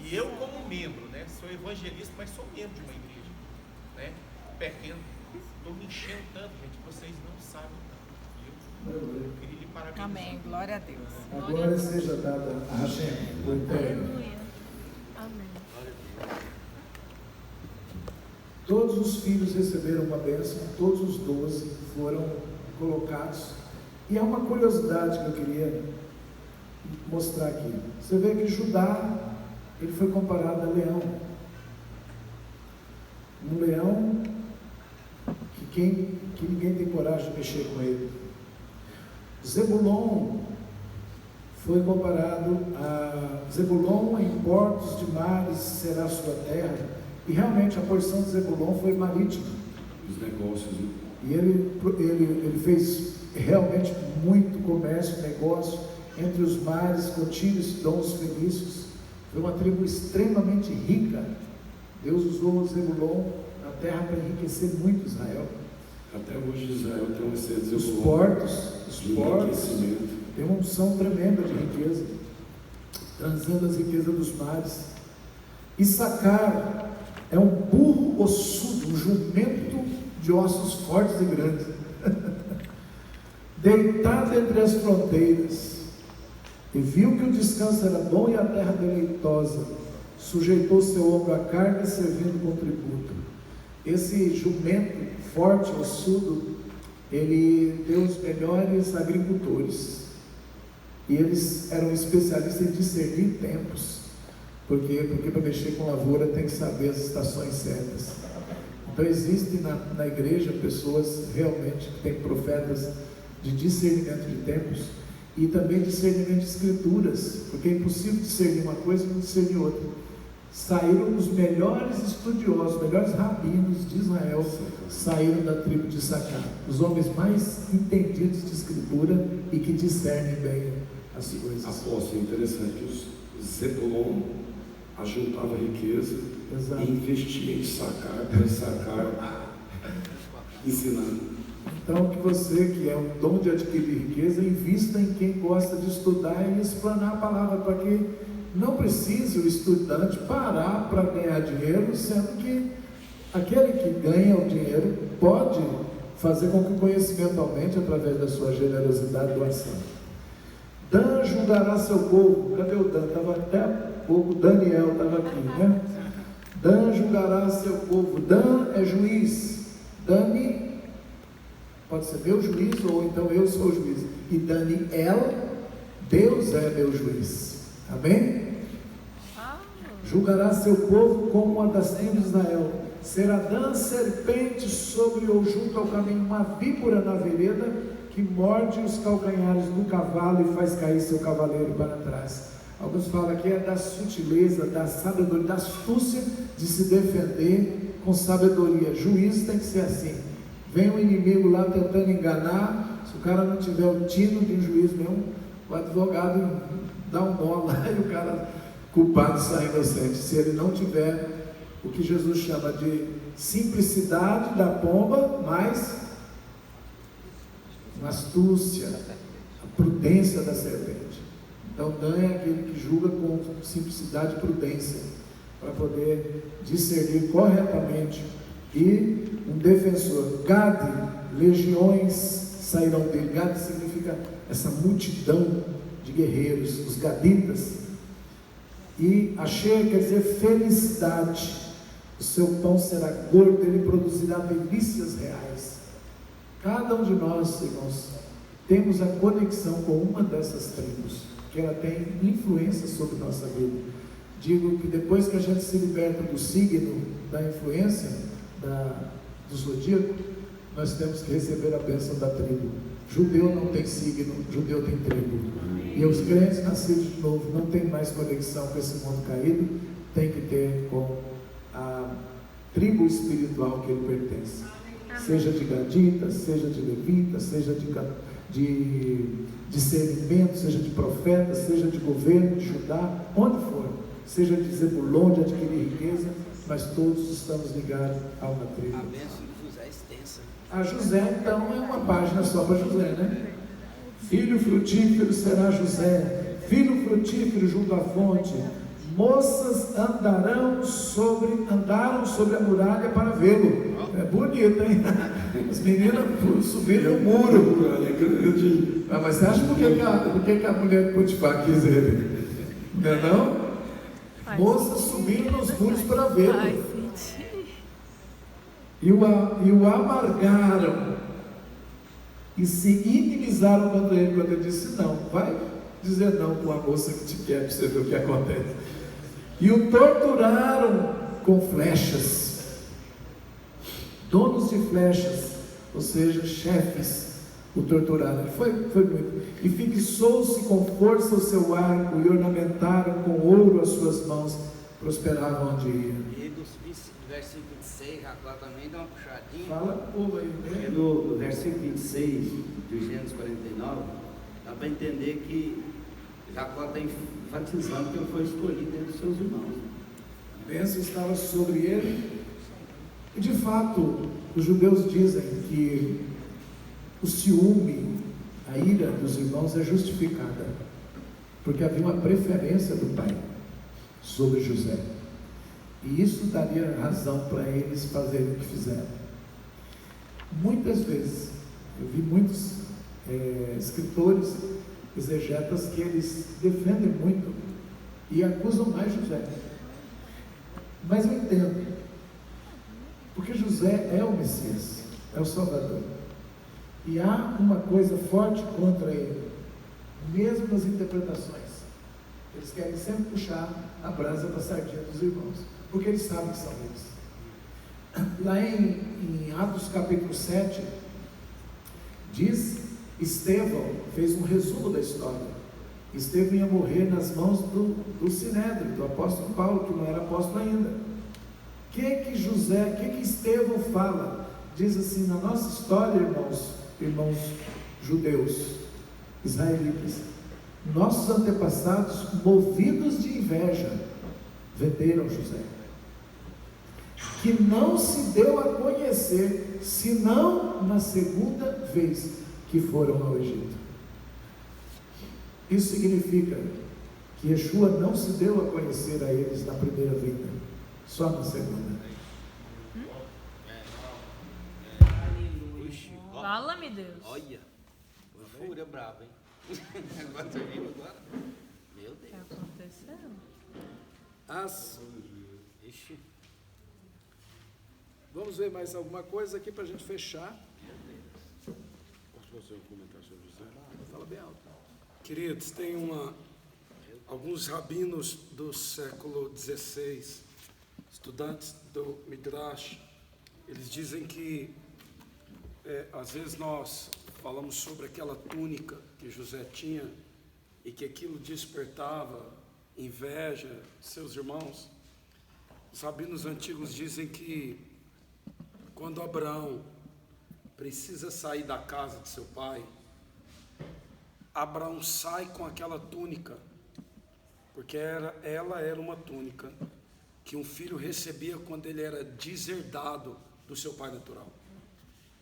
E eu, como membro, né, sou evangelista, mas sou membro de uma igreja, né, pequeno, estou me enchendo tanto, gente, vocês não sabem tanto. Eu queria lhe parabenizar. Amém, glória a Deus. A glória seja dada a Hashem, o Eterno. Amém. Todos os filhos receberam uma bênção, todos os 12 foram colocados. E há uma curiosidade que eu queria mostrar aqui. Você vê que Judá, ele foi comparado a leão. Um leão que ninguém tem coragem de mexer com ele. Zebulon foi comparado a Zebulon, em portos de mares será a sua terra. E realmente a porção de Zebulon foi marítima. Os negócios, né? E ele fez realmente muito comércio, negócio entre os mares, com Tiro e Sidom, os fenícios. Foi uma tribo extremamente rica. Deus usou Zebulon na terra para enriquecer muito Israel. Até hoje Israel tem uma sede de Os portos tem uma unção tremenda de riqueza, transando as riquezas dos mares. Issacar é um burro ossudo, um jumento de ossos fortes e grandes, deitado entre as fronteiras, e viu que o descanso era bom e a terra deleitosa, sujeitou seu ombro à carga, servindo com tributo. Esse jumento forte, ossudo, ele deu os melhores agricultores, e eles eram especialistas em discernir tempos. Porque para mexer com lavoura tem que saber as estações certas. Então existem na igreja pessoas realmente que têm profetas de discernimento de tempos e também discernimento de escrituras, porque é impossível discernir uma coisa e não discernir outra. Saíram os melhores estudiosos, os melhores rabinos de Israel, saíram da tribo de Issacar, os homens mais entendidos de escritura e que discernem bem as coisas. Apóstolo, é interessante que os Zebulon ajuntava riqueza. Exato. E investia em sacar, para sacar, ensinando. Então, que você que é um dom de adquirir riqueza, invista em quem gosta de estudar e explanar a palavra, para que não precise o estudante parar para ganhar dinheiro, sendo que aquele que ganha o dinheiro pode fazer com que o conhecimento aumente através da sua generosidade e doação. Dan julgará seu povo. Cadê o Dan? Estava até há pouco, Daniel estava aqui, né? Dan julgará seu povo. Dan é juiz. Dani Pode ser meu juiz ou então eu sou o juiz. E Daniel, Deus é meu juiz. Amém? Julgará seu povo como uma das tribos de Israel. Será dã serpente sobre ou junto ao caminho, uma víbora na vereda, que morde os calcanhares do cavalo e faz cair seu cavaleiro para trás. Alguns falam que é da sutileza, da sabedoria, da astúcia de se defender com sabedoria. Juiz tem que ser assim. Vem um inimigo lá tentando enganar, se o cara não tiver o tino de um juiz mesmo, o advogado dá um nó lá e o cara culpado sai inocente. Se ele não tiver o que Jesus chama de simplicidade da pomba, mas uma astúcia, a prudência da serpente. Então Dan é aquele que julga com simplicidade e prudência, para poder discernir corretamente. E um defensor. Gade, legiões sairão dele. Gade significa essa multidão de guerreiros, os gaditas. E Asher quer dizer felicidade. O seu pão será gordo, ele produzirá delícias reais. Cada um de nós, irmãos, temos a conexão com uma dessas tribos, que ela tem influência sobre nossa vida. Digo que depois que a gente se liberta do signo, da influência do zodíaco, nós temos que receber a bênção da tribo. Judeu não tem signo, judeu tem tribo. E os crentes nascidos de novo não tem mais conexão com esse mundo caído, tem que ter com a tribo espiritual que ele pertence. Seja de gaditas, seja de levitas, seja de discernimento, seja de profeta, seja de governo, de Judá, onde for, seja de Zebulon, de adquirir riqueza, mas todos estamos ligados a uma tribo. A bênção de José é extensa. A José, então, é uma página só para José, né? Filho frutífero será José, filho frutífero junto à fonte. Moças andaram sobre a muralha para vê-lo. É bonito, hein? As meninas subiram no muro. Ah, mas você acha por que a mulher de Potifar quis ele? Não é não? Moças subiram nos muros para vê-lo. E o amargaram e se inimizaram contra ele quando ele disse não. Vai dizer não com a moça que te quer, para você ver o que acontece. E o torturaram com flechas, donos de flechas, ou seja, chefes, o torturaram. Ele foi muito. E fixou-se com força o seu arco e ornamentaram com ouro as suas mãos, prosperavam onde ia. E do versículo 26, Jacó também dá uma puxadinha. Fala o povo aí, né? No versículo 26 de Gênesis 49, dá para entender que Jacó está enfatizando que ele foi escolhido entre os seus irmãos. A bênção estava sobre ele. E de fato, os judeus dizem que o ciúme, a ira dos irmãos é justificada, porque havia uma preferência do pai sobre José. E isso daria razão para eles fazerem o que fizeram. Muitas vezes, eu vi muitos escritores, exegetas, que eles defendem muito e acusam mais José. Mas eu entendo, porque José é o Messias, é o Salvador. E há uma coisa forte contra ele, mesmo nas interpretações. Eles querem sempre puxar a brasa para a sardinha dos irmãos, porque eles sabem que são eles. Lá em Atos capítulo 7, diz, Estevão fez um resumo da história. Estevão ia morrer nas mãos do Sinédrio, do apóstolo Paulo, que não era apóstolo ainda. O que Estevão fala? Diz assim, na nossa história, irmãos judeus, israelitas, nossos antepassados, movidos de inveja, venderam José, que não se deu a conhecer, senão na segunda vez que foram ao Egito. Isso significa que Yeshua não se deu a conhecer a eles na primeira vinda, só na segunda. Fala-me, Deus. Olha, fúria brava, hein? Agora você viu agora? Meu Deus. O que aconteceu? Ixi. Vamos ver mais alguma coisa aqui para a gente fechar. fazer um comentário sobre José? Fala bem alto. Queridos, tem alguns rabinos do século XVI, estudantes do Midrash, eles dizem que às vezes nós falamos sobre aquela túnica que José tinha e que aquilo despertava inveja de seus irmãos. Os rabinos antigos dizem que quando Abraão precisa sair da casa de seu pai, Abraão sai com aquela túnica, porque ela era uma túnica que um filho recebia quando ele era deserdado do seu pai natural.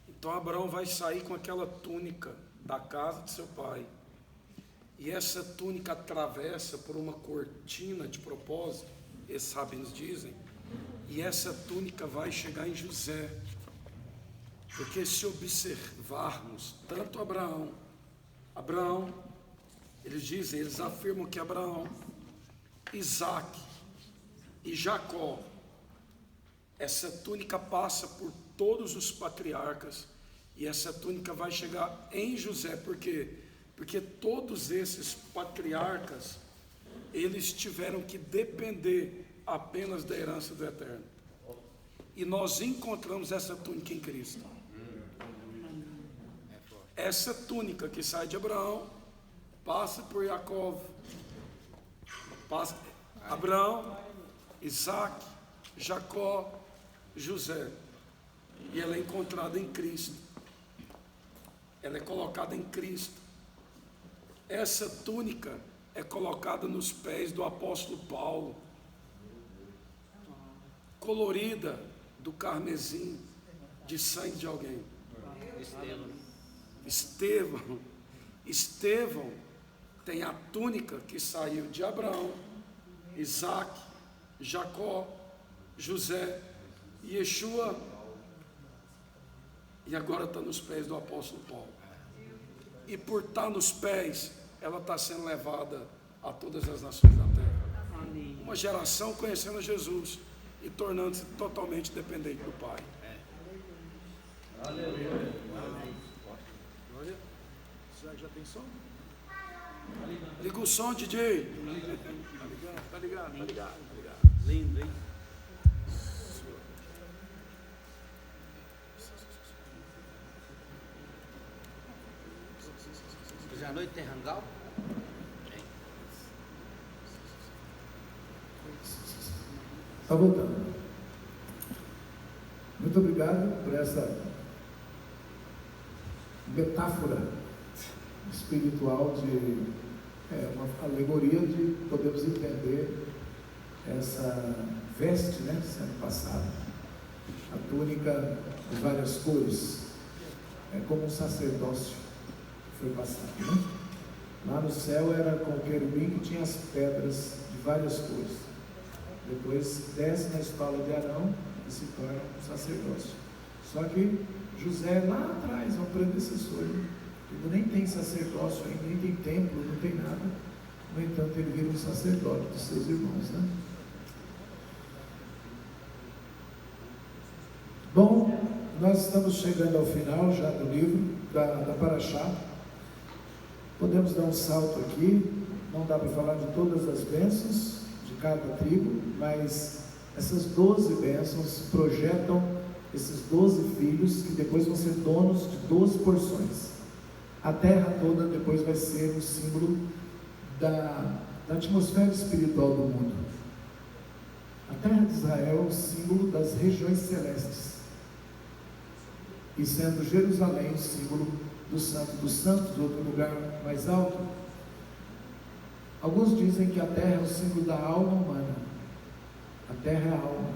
Então Abraão vai sair com aquela túnica da casa de seu pai, e essa túnica atravessa por uma cortina de propósito, esses rabinos dizem, e essa túnica vai chegar em José, porque se observarmos tanto Abraão, eles afirmam que Abraão, Isaac e Jacó, essa túnica passa por todos os patriarcas, e essa túnica vai chegar em José, por quê? Porque todos esses patriarcas, eles tiveram que depender apenas da herança do Eterno, e nós encontramos essa túnica em Cristo. Essa túnica que sai de Abraão, passa por Jacó, passa Abraão, Isaac, Jacó, José, e ela é encontrada em Cristo, ela é colocada em Cristo. Essa túnica é colocada nos pés do apóstolo Paulo, colorida do carmesim, de sangue de alguém. Estevão tem a túnica que saiu de Abraão, Isaac, Jacó, José, Yeshua, e agora está nos pés do apóstolo Paulo. E por estar nos pés, ela está sendo levada a todas as nações da terra. Uma geração conhecendo Jesus e tornando-se totalmente dependente do Pai. Aleluia. Já tem som? Liga o som, DJ. Tá ligado. Lindo, hein? Hoje à noite tem rangal? Está voltando. Muito obrigado por essa metáfora espiritual uma alegoria de podermos entender essa veste, sendo passada, a túnica de várias cores, é como um sacerdócio que foi passado, Lá no céu era com o querubim que tinha as pedras de várias cores, depois desce na espalda de Arão e se torna um sacerdócio. Só que José lá atrás é um predecessor, ele nem tem sacerdócio ainda, nem tem templo, não tem nada. No entanto, ele vira um sacerdote dos seus irmãos, Bom, nós estamos chegando ao final já do livro, da Paraxá. Podemos dar um salto aqui, não dá para falar de todas as bênçãos de cada tribo, mas essas 12 bênçãos projetam esses 12 filhos que depois vão ser donos de 12 porções. A terra toda depois vai ser um símbolo da atmosfera espiritual do mundo. A terra de Israel é o símbolo das regiões celestes, e sendo Jerusalém o símbolo do Santo dos Santos, outro lugar mais alto. Alguns dizem que a terra é o símbolo da alma humana. A terra é a alma,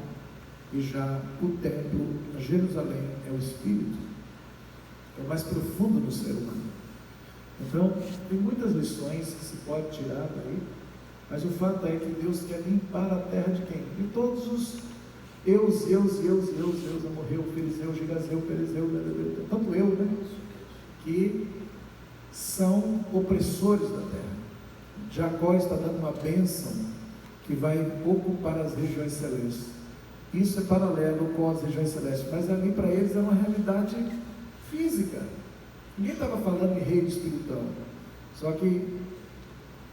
e já o templo, Jerusalém, é o espírito, é o mais profundo no ser humano. Então, tem muitas lições que se pode tirar daí, mas o fato é que Deus quer limpar a terra de quem? De todos os eus, amorreu, ferizeu, girazeu, perezeu, tanto que são opressores da terra. Jacó está dando uma bênção que vai ocupar as regiões celestes. Isso é paralelo com as regiões celestes, mas ali para eles é uma realidade física. Ninguém estava falando em reino espiritual. Só que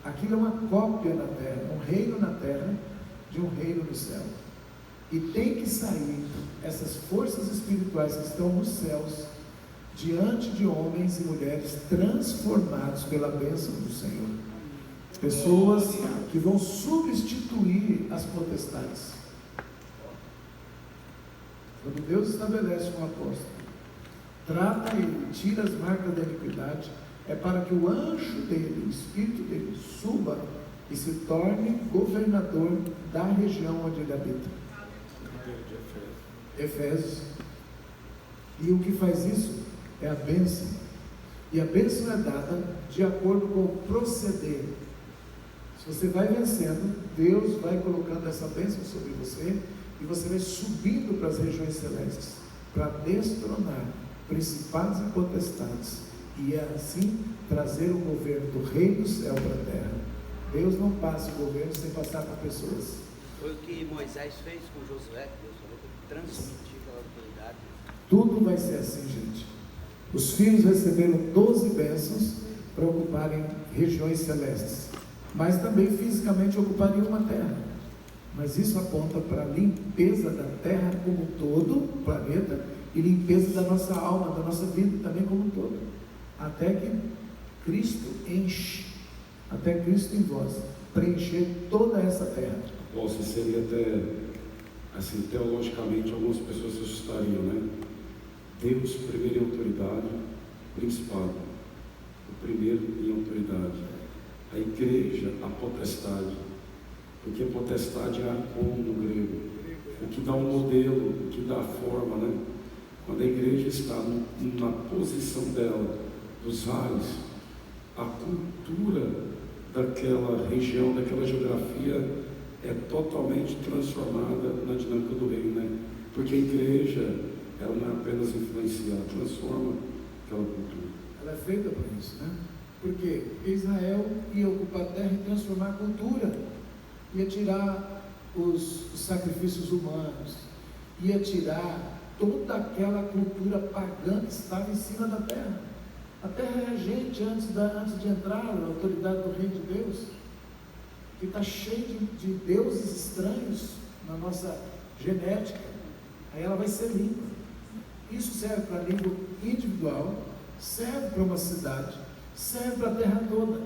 aquilo é uma cópia na terra, um reino na terra de um reino no céu. E tem que sair essas forças espirituais que estão nos céus diante de homens e mulheres transformados pela bênção do Senhor. Pessoas que vão substituir as potestades. Quando Deus estabelece um apóstolo, trata ele, tira as marcas da iniquidade, é para que o anjo dele, o espírito dele, suba e se torne governador da região onde ele habita. Efésios. E o que faz isso é a bênção. E a bênção é dada de acordo com o proceder. Se você vai vencendo, Deus vai colocando essa bênção sobre você e você vai subindo para as regiões celestes para destronar principados e potestades e assim trazer o governo do reino do céu para a terra. Deus não passa o governo sem passar por pessoas. Foi o que Moisés fez com Josué, Deus falou que transmitir aquela autoridade. Tudo vai ser assim, gente. Os filhos receberam 12 bênçãos para ocuparem regiões celestes, mas também fisicamente ocupariam uma terra. Mas isso aponta para a limpeza da terra como um todo, o planeta, e limpeza da nossa alma, da nossa vida também como um todo. Até que Cristo enche, até Cristo em vós, preencher toda essa terra. Nossa, seria até, assim, teologicamente, algumas pessoas se assustariam, né? Deus primeiro em autoridade, principado, o primeiro em autoridade, a igreja, a potestade, porque potestade é arcon no grego, o que dá um modelo, o que dá a forma, né? Quando a igreja está na posição dela, dos vales, a cultura daquela região, daquela geografia é totalmente transformada na dinâmica do reino, né? Porque a igreja, ela não é apenas influenciar, ela transforma aquela cultura. Ela é feita para isso, né? Porque Israel ia ocupar a terra e transformar a cultura, ia tirar os sacrifícios humanos, ia tirar toda aquela cultura pagã que estava em cima da terra. A terra é a gente antes de entrar na autoridade do reino de Deus, que está cheio de deuses estranhos na nossa genética. Aí ela vai ser limpa. Isso serve para nível individual, serve para uma cidade, serve para a terra toda.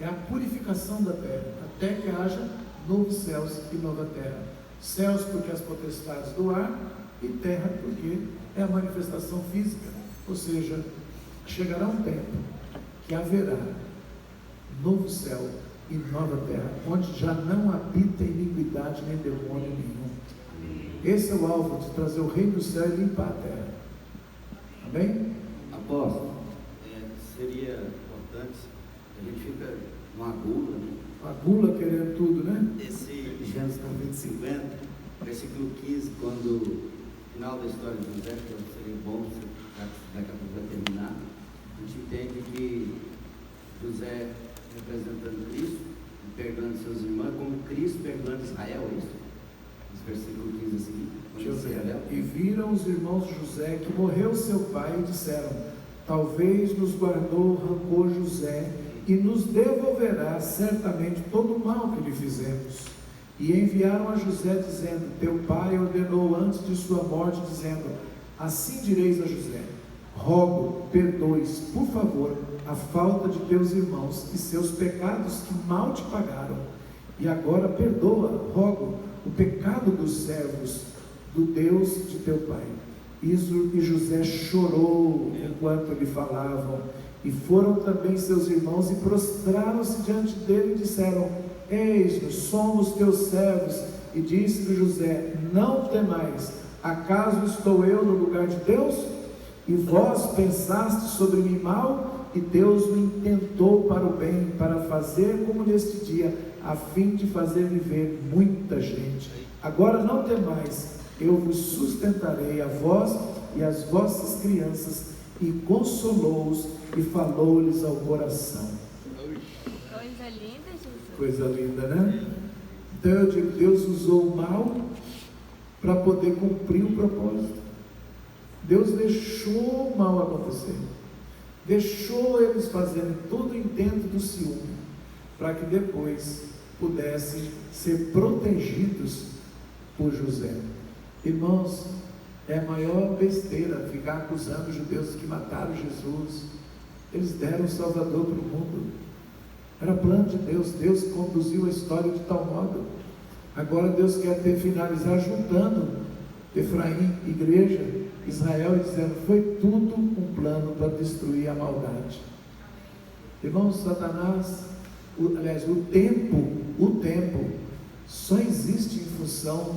É a purificação da terra, até que haja novos céus e nova terra. Céus porque as potestades do ar, e terra porque é a manifestação física. Ou seja, chegará um tempo que haverá novo céu e nova terra, onde já não habita iniquidade nem demônio nenhum. Esse é o alvo de trazer o reino do céu e limpar a terra. Amém? Apóstolo, seria importante, a gente fica numa gula, né? A gula querendo tudo, né? Esse Gênesis capítulo 50, versículo 15, quando no final da história de José, que seria bom, daqui a pouco vai terminar, a gente entende que José representando Cristo, perdoando seus irmãos, como Cristo perdoando Israel, é isso? Versículo 15 assim, e viram os irmãos José que morreu seu pai e disseram: talvez nos guardou rancor José e nos devolverá certamente todo o mal que lhe fizemos. E enviaram a José dizendo: teu pai ordenou antes de sua morte, dizendo: assim direis a José: rogo, perdoes, por favor, a falta de teus irmãos e seus pecados que mal te pagaram. E agora perdoa, rogo, o pecado dos servos do Deus de teu pai. Isso, e José chorou enquanto lhe falavam. E foram também seus irmãos e prostraram-se diante dele e disseram: eis-nos, somos teus servos. E disse-lhe José: não temais, acaso estou eu no lugar de Deus? E vós pensastes sobre mim mal, e Deus me intentou para o bem, para fazer como neste dia, a fim de fazer viver muita gente. Agora não temais, eu vos sustentarei a vós e as vossas crianças, e consolou-os e falou-lhes ao coração. Coisa linda, Jesus. Coisa linda, né? Então eu digo, Deus usou o mal para poder cumprir o propósito. Deus deixou o mal acontecer, deixou eles fazerem todo o intento do ciúme, para que depois pudessem ser protegidos por José. Irmãos, é a maior besteira ficar acusando os judeus que mataram Jesus. Eles deram o Salvador para o mundo, era plano de Deus. Deus conduziu a história de tal modo. Agora Deus quer finalizar juntando Efraim, igreja, Israel, e dizendo: foi tudo um plano para destruir a maldade. Irmãos, Satanás, o tempo só existe em função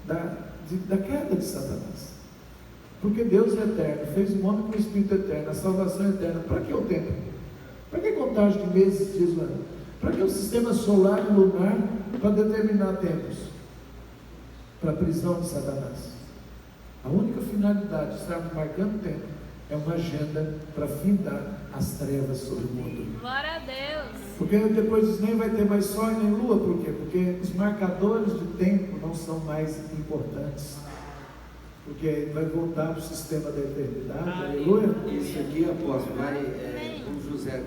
da queda de Satanás. Porque Deus é eterno, fez um homem com o Espírito eterno, a salvação é eterna. Para que o tempo? Para que contagem de meses, dias do ano? Para que o sistema solar e lunar para determinar tempos? Para a prisão de Satanás. A única finalidade de estarmos marcando tempo é uma agenda para findar as trevas sobre o mundo. Glória a Deus! Porque depois nem vai ter mais sol nem lua. Por quê? Porque os marcadores de tempo não são mais importantes. Porque vai voltar para o sistema da eternidade. Aleluia. Isso aqui, apóstolo, o José.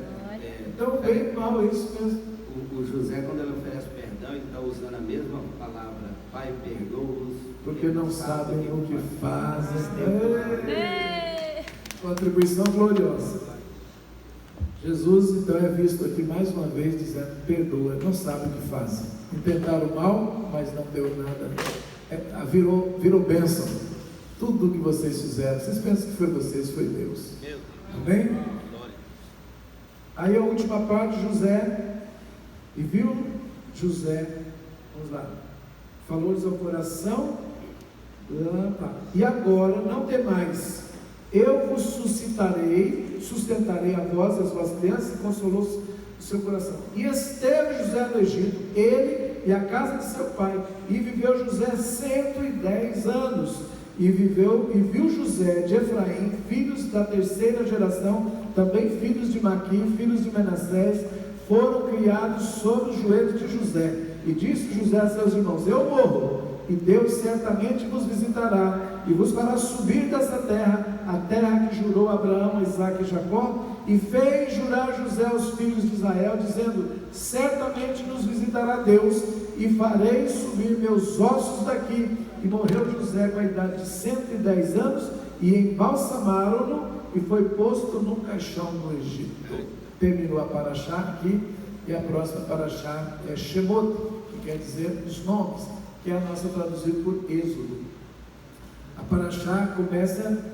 Então, bem mal isso mesmo. O José, quando ele oferece perdão, ele está usando a mesma palavra: Pai, perdoa-os, porque não sabem o que fazem. Contribuição gloriosa. Jesus então é visto aqui mais uma vez dizendo: perdoa, não sabe o que fazem. Intentaram mal, mas não deu nada. Virou bênção. Tudo o que vocês fizeram, vocês pensam que foi vocês, foi Deus. Amém? Aí a última parte, José, e viu José, vamos lá, falou-lhes ao coração, e agora não temais, eu vos sustentarei a vós, as vossas crianças, e consolou-se o seu coração. E esteve José no Egito, ele e a casa de seu pai, e viveu José 110 anos, e viu José de Efraim, filhos da terceira geração, também filhos de Maqui, filhos de Manassés, foram criados sobre os joelhos de José. E disse José a seus irmãos: eu morro, e Deus certamente vos visitará, e vos fará subir dessa terra, a terra que jurou Abraão, Isaque e Jacó. E fez jurar José aos filhos de Israel, dizendo: certamente nos visitará Deus, e farei subir meus ossos daqui. E morreu José com a idade de 110 anos, e embalsamaram-no, e foi posto num caixão no Egito. Terminou a paraxá aqui, e a próxima paraxá é Shemot, que quer dizer os nomes, que é a nossa traduzida por Êxodo. A paraxá começa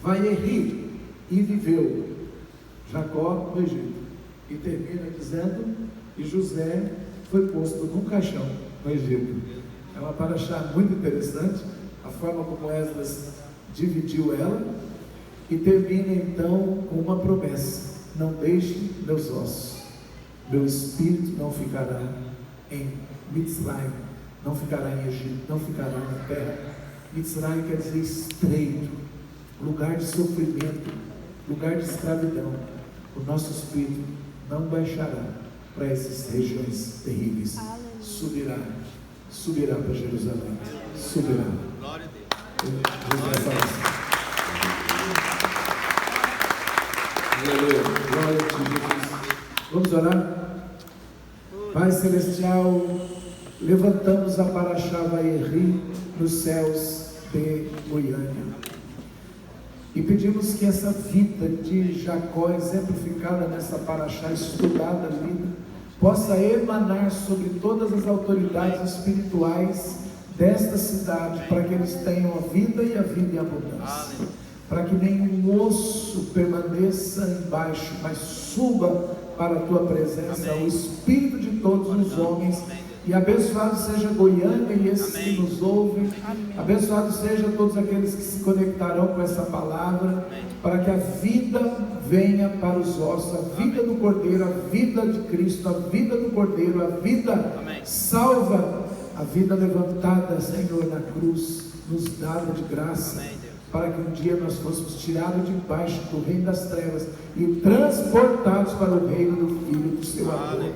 Vaierri, e viveu Jacó no Egito, e termina dizendo: e José foi posto num caixão no Egito. É uma paraxá muito interessante, a forma como Esdras dividiu ela, e termina então com uma promessa: não deixe meus ossos, meu espírito não ficará em Mitzrayim, não ficará em Egito, não ficará na terra. Mitzrayim quer dizer estreito, lugar de sofrimento, lugar de escravidão. O nosso espírito não baixará para essas regiões terríveis. Subirá para Jerusalém. Subirá. Glória a Deus. Glória a Ti, Jesus. Vamos orar? Pai Celestial, levantamos a paraxá Vaierri nos céus de Goiânia. E pedimos que essa vida de Jacó, exemplificada nessa paraxá, estudada, lida, possa emanar sobre todas as autoridades espirituais desta cidade, para que eles tenham a vida e a vida em abundância, para que nenhum osso permaneça embaixo, mas suba para a Tua presença, o Espírito de todos os homens. E abençoado seja Goiânia e esses que nos ouvem. Abençoado seja todos aqueles que se conectarão com essa palavra, para que a vida venha para os ossos, a vida do Cordeiro, a vida de Cristo, a vida do Cordeiro, a vida salva, a vida levantada, Senhor, na cruz, nos dada de graça, para que um dia nós fôssemos tirados de baixo do reino das trevas e transportados para o reino do Filho do Seu amor.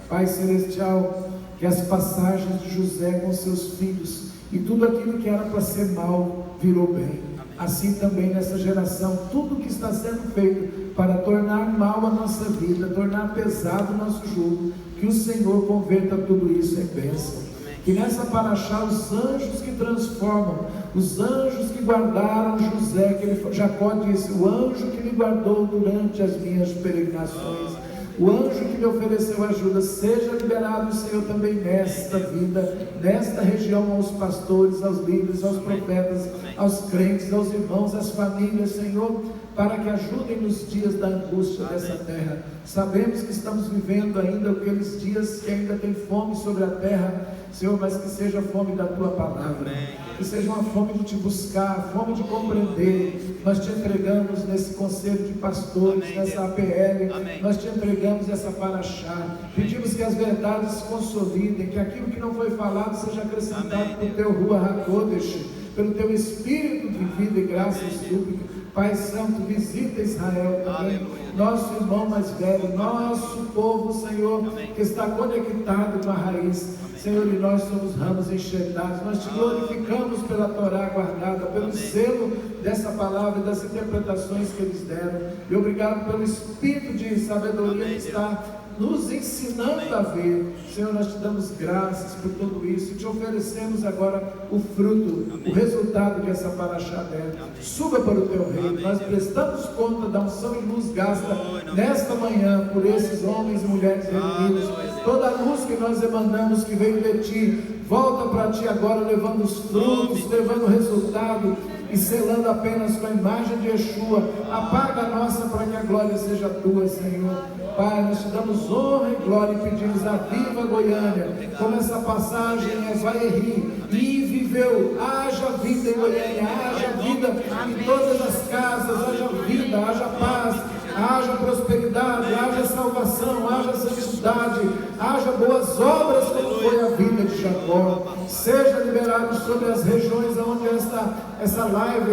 Pai Celestial, que as passagens de José com seus filhos e tudo aquilo que era para ser mal virou bem. Assim também nessa geração, tudo que está sendo feito para tornar mal a nossa vida, tornar pesado o nosso jugo, que o Senhor converta tudo isso em bênção. Que nessa paraxá os anjos que transformam, os anjos que guardaram José, que Jacó disse, o anjo que me guardou durante as minhas peregrinações, o anjo que me ofereceu ajuda, seja liberado, Senhor, também nesta vida, nesta região, aos pastores, aos líderes, aos profetas, aos crentes, aos irmãos, às famílias, Senhor, para que ajudem nos dias da angústia dessa terra. Sabemos que estamos vivendo ainda aqueles dias que ainda tem fome sobre a terra, Senhor, mas que seja a fome da Tua palavra, que seja uma fome de Te buscar, a fome de compreender. Nós Te entregamos nesse conselho de pastores, nessa APL, nós Te entregamos essa paraxá, pedimos que as verdades se consolidem, que aquilo que não foi falado seja acrescentado pelo Teu Ruach HaKodesh, pelo Teu Espírito de vida e graça e súplica. Pai Santo, visita Israel também, nosso irmão mais velho, nosso povo, Senhor, que está conectado com a raiz, Senhor, e nós somos ramos enxertados. Nós Te glorificamos pela Torá guardada, pelo selo dessa palavra e das interpretações que eles deram, e obrigado pelo Espírito de sabedoria que está nos ensinando a ver. Senhor, nós Te damos graças por tudo isso e Te oferecemos agora o fruto, o resultado que essa paraxá der. Suba para o Teu reino. Nós prestamos conta da unção e luz gasta nesta manhã por esses homens e mulheres reunidos. Toda a luz que nós emanamos que veio de Ti, volta para Ti agora, levando os frutos, levando o resultado e selando apenas com a imagem de Yeshua. Apaga a nossa para que a glória seja Tua, Senhor. Pai, nós Te damos honra e glória e pedimos a viva Goiânia, como essa passagem é Vaierri, e viveu, haja vida em Goiânia, haja vida em todas as casas, haja vida, haja paz, haja prosperidade, haja salvação, haja santidade, haja boas obras como foi a vida de Jacó. Seja liberado sobre as regiões onde essa live,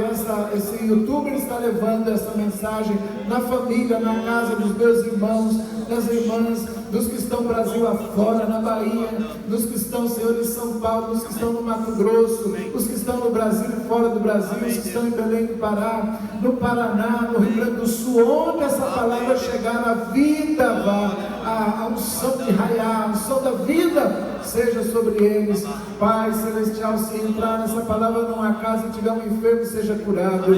esse youtuber está levando essa mensagem, na família, na casa dos meus irmãos, das irmãs, dos que estão Brasil afora, na Bahia, dos que estão, Senhor, em São Paulo, dos que estão no Mato Grosso, os que estão no Brasil e fora do Brasil, os que estão em Belém do Pará, no Paraná, no Rio Grande do Sul, onde essa palavra chegar, a vida vá, a unção de raiar, a unção da vida seja sobre eles. Pai Celestial, se entrar nessa palavra numa casa e tiver um enfermo, seja curado.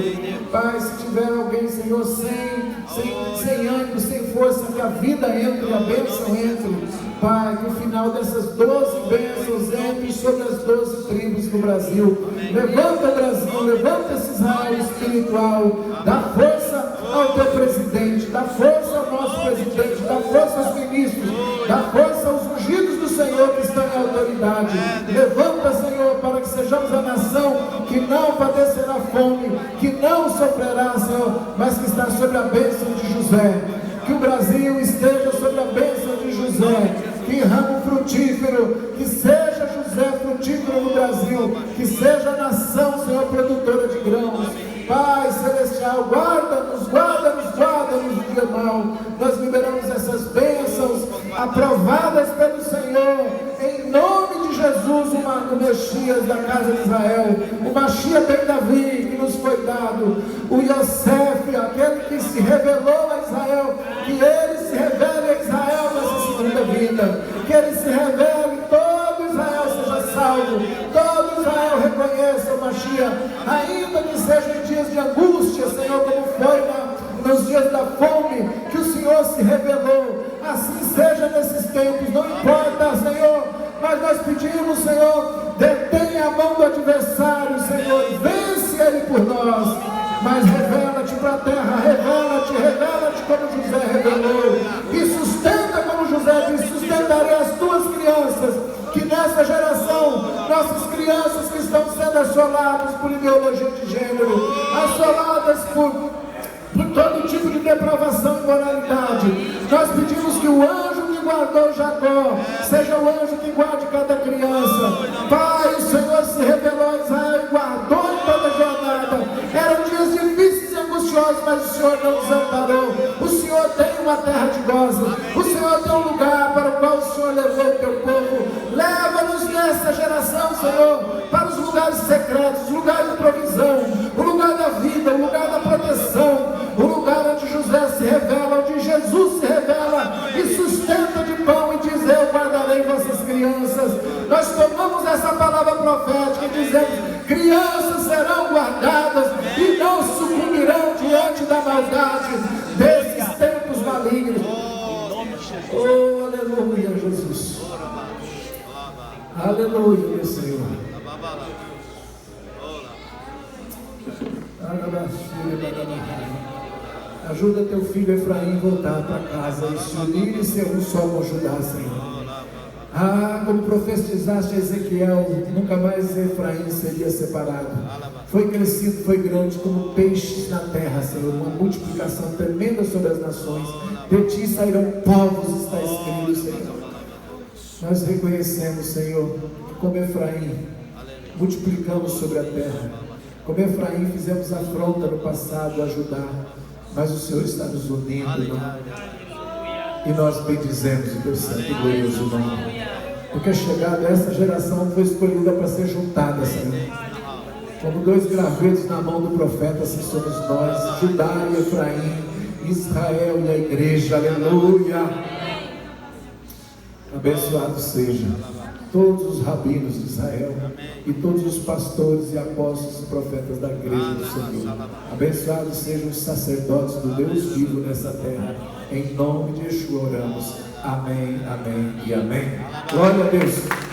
Pai, se tiver alguém, Senhor, sem ânimo, sem força, que a vida entre, a bênção entre. Pai, que o final dessas 12 bênçãos entre sobre as 12 tribos do Brasil. Levanta o Brasil, levanta esse Israel espiritual, dá força ao Teu presidente, dá força ao nosso presidente, dá força aos ministros, dá força aos ungidos do Senhor que estão em autoridade. Levanta, Senhor, para que sejamos a nação que não padecerá fome, que não sofrerá, Senhor, mas que está sobre a bênção de José. Que o Brasil esteja sobre a bênção de José, que ramo frutífero, que seja José frutífero no Brasil, que seja a nação, Senhor, produtora de grãos. Pai Celestial, guarda-nos do dia mau. Nós liberamos essas bênçãos aprovadas pelo Senhor, em nome de Jesus, o Messias da casa de Israel, o Mashiach ben Davi que nos foi dado, o Yosef, aquele que se revelou a Israel, que ele se revele a Israel nessa segunda vida, que ele se revele, todo Israel seja salvo, todo Israel reconheça o Mashiach, ainda que seja em dias de angústia, Senhor, como foi nos dias da fome, que o Senhor se revelou. Assim seja nesses tempos, não importa, Senhor, mas nós pedimos, Senhor, detenha a mão do adversário, Senhor, vence ele por nós, mas revela-te para a terra, revela-te como José revelou, e sustenta como José disse, sustentarei as tuas crianças, que nessa geração, nossas crianças que estão sendo assoladas por ideologia de gênero, assoladas por todo tipo de depravação e imoralidade, nós pedimos que o anjo que guardou Jacó seja o anjo que guarde cada criança. Pai, o Senhor se revelou a Israel e guardou em toda a jornada. Eram dias difíceis e angustiosos, mas o Senhor não desamparou. O Senhor tem uma terra de gozos, o Senhor tem um lugar para o qual o Senhor levou o teu povo. nessa geração, Senhor, para os lugares secretos, os lugares de provisão, o lugar da vida, o lugar da proteção, o lugar onde José se revela, onde Jesus se revela e sustenta de pão e diz: eu guardarei vossas crianças. Nós tomamos essa palavra profética e dizemos: crianças serão guardadas e não sucumbirão diante da maldade desses tempos malignos. Oh, aleluia, Jesus. Aleluia, meu Senhor. Ajuda teu filho Efraim a voltar para casa e se unir e ser um só com Judá, Senhor. Como profetizaste a Ezequiel, nunca mais Efraim seria separado. Foi crescido, foi grande como peixes na terra, Senhor. Uma multiplicação tremenda sobre as nações. De ti sairão povos, está escrito, Senhor. Nós reconhecemos, Senhor, que como Efraim multiplicamos sobre a terra. Como Efraim fizemos afronta no passado a Judá, mas o Senhor está nos unindo, irmão. E nós bendizemos o teu santo e glorioso nome. Porque a chegada dessa geração foi escolhida para ser juntada, Senhor. Como dois gravetos na mão do profeta, assim somos nós, Judá e Efraim, Israel e a igreja, aleluia. Abençoado seja todos os rabinos de Israel e todos os pastores e apóstolos e profetas da igreja do Senhor. Abençoados sejam os sacerdotes do Deus vivo nessa terra. Em nome de Yeshua oramos. Amém, amém e amém. Glória a Deus.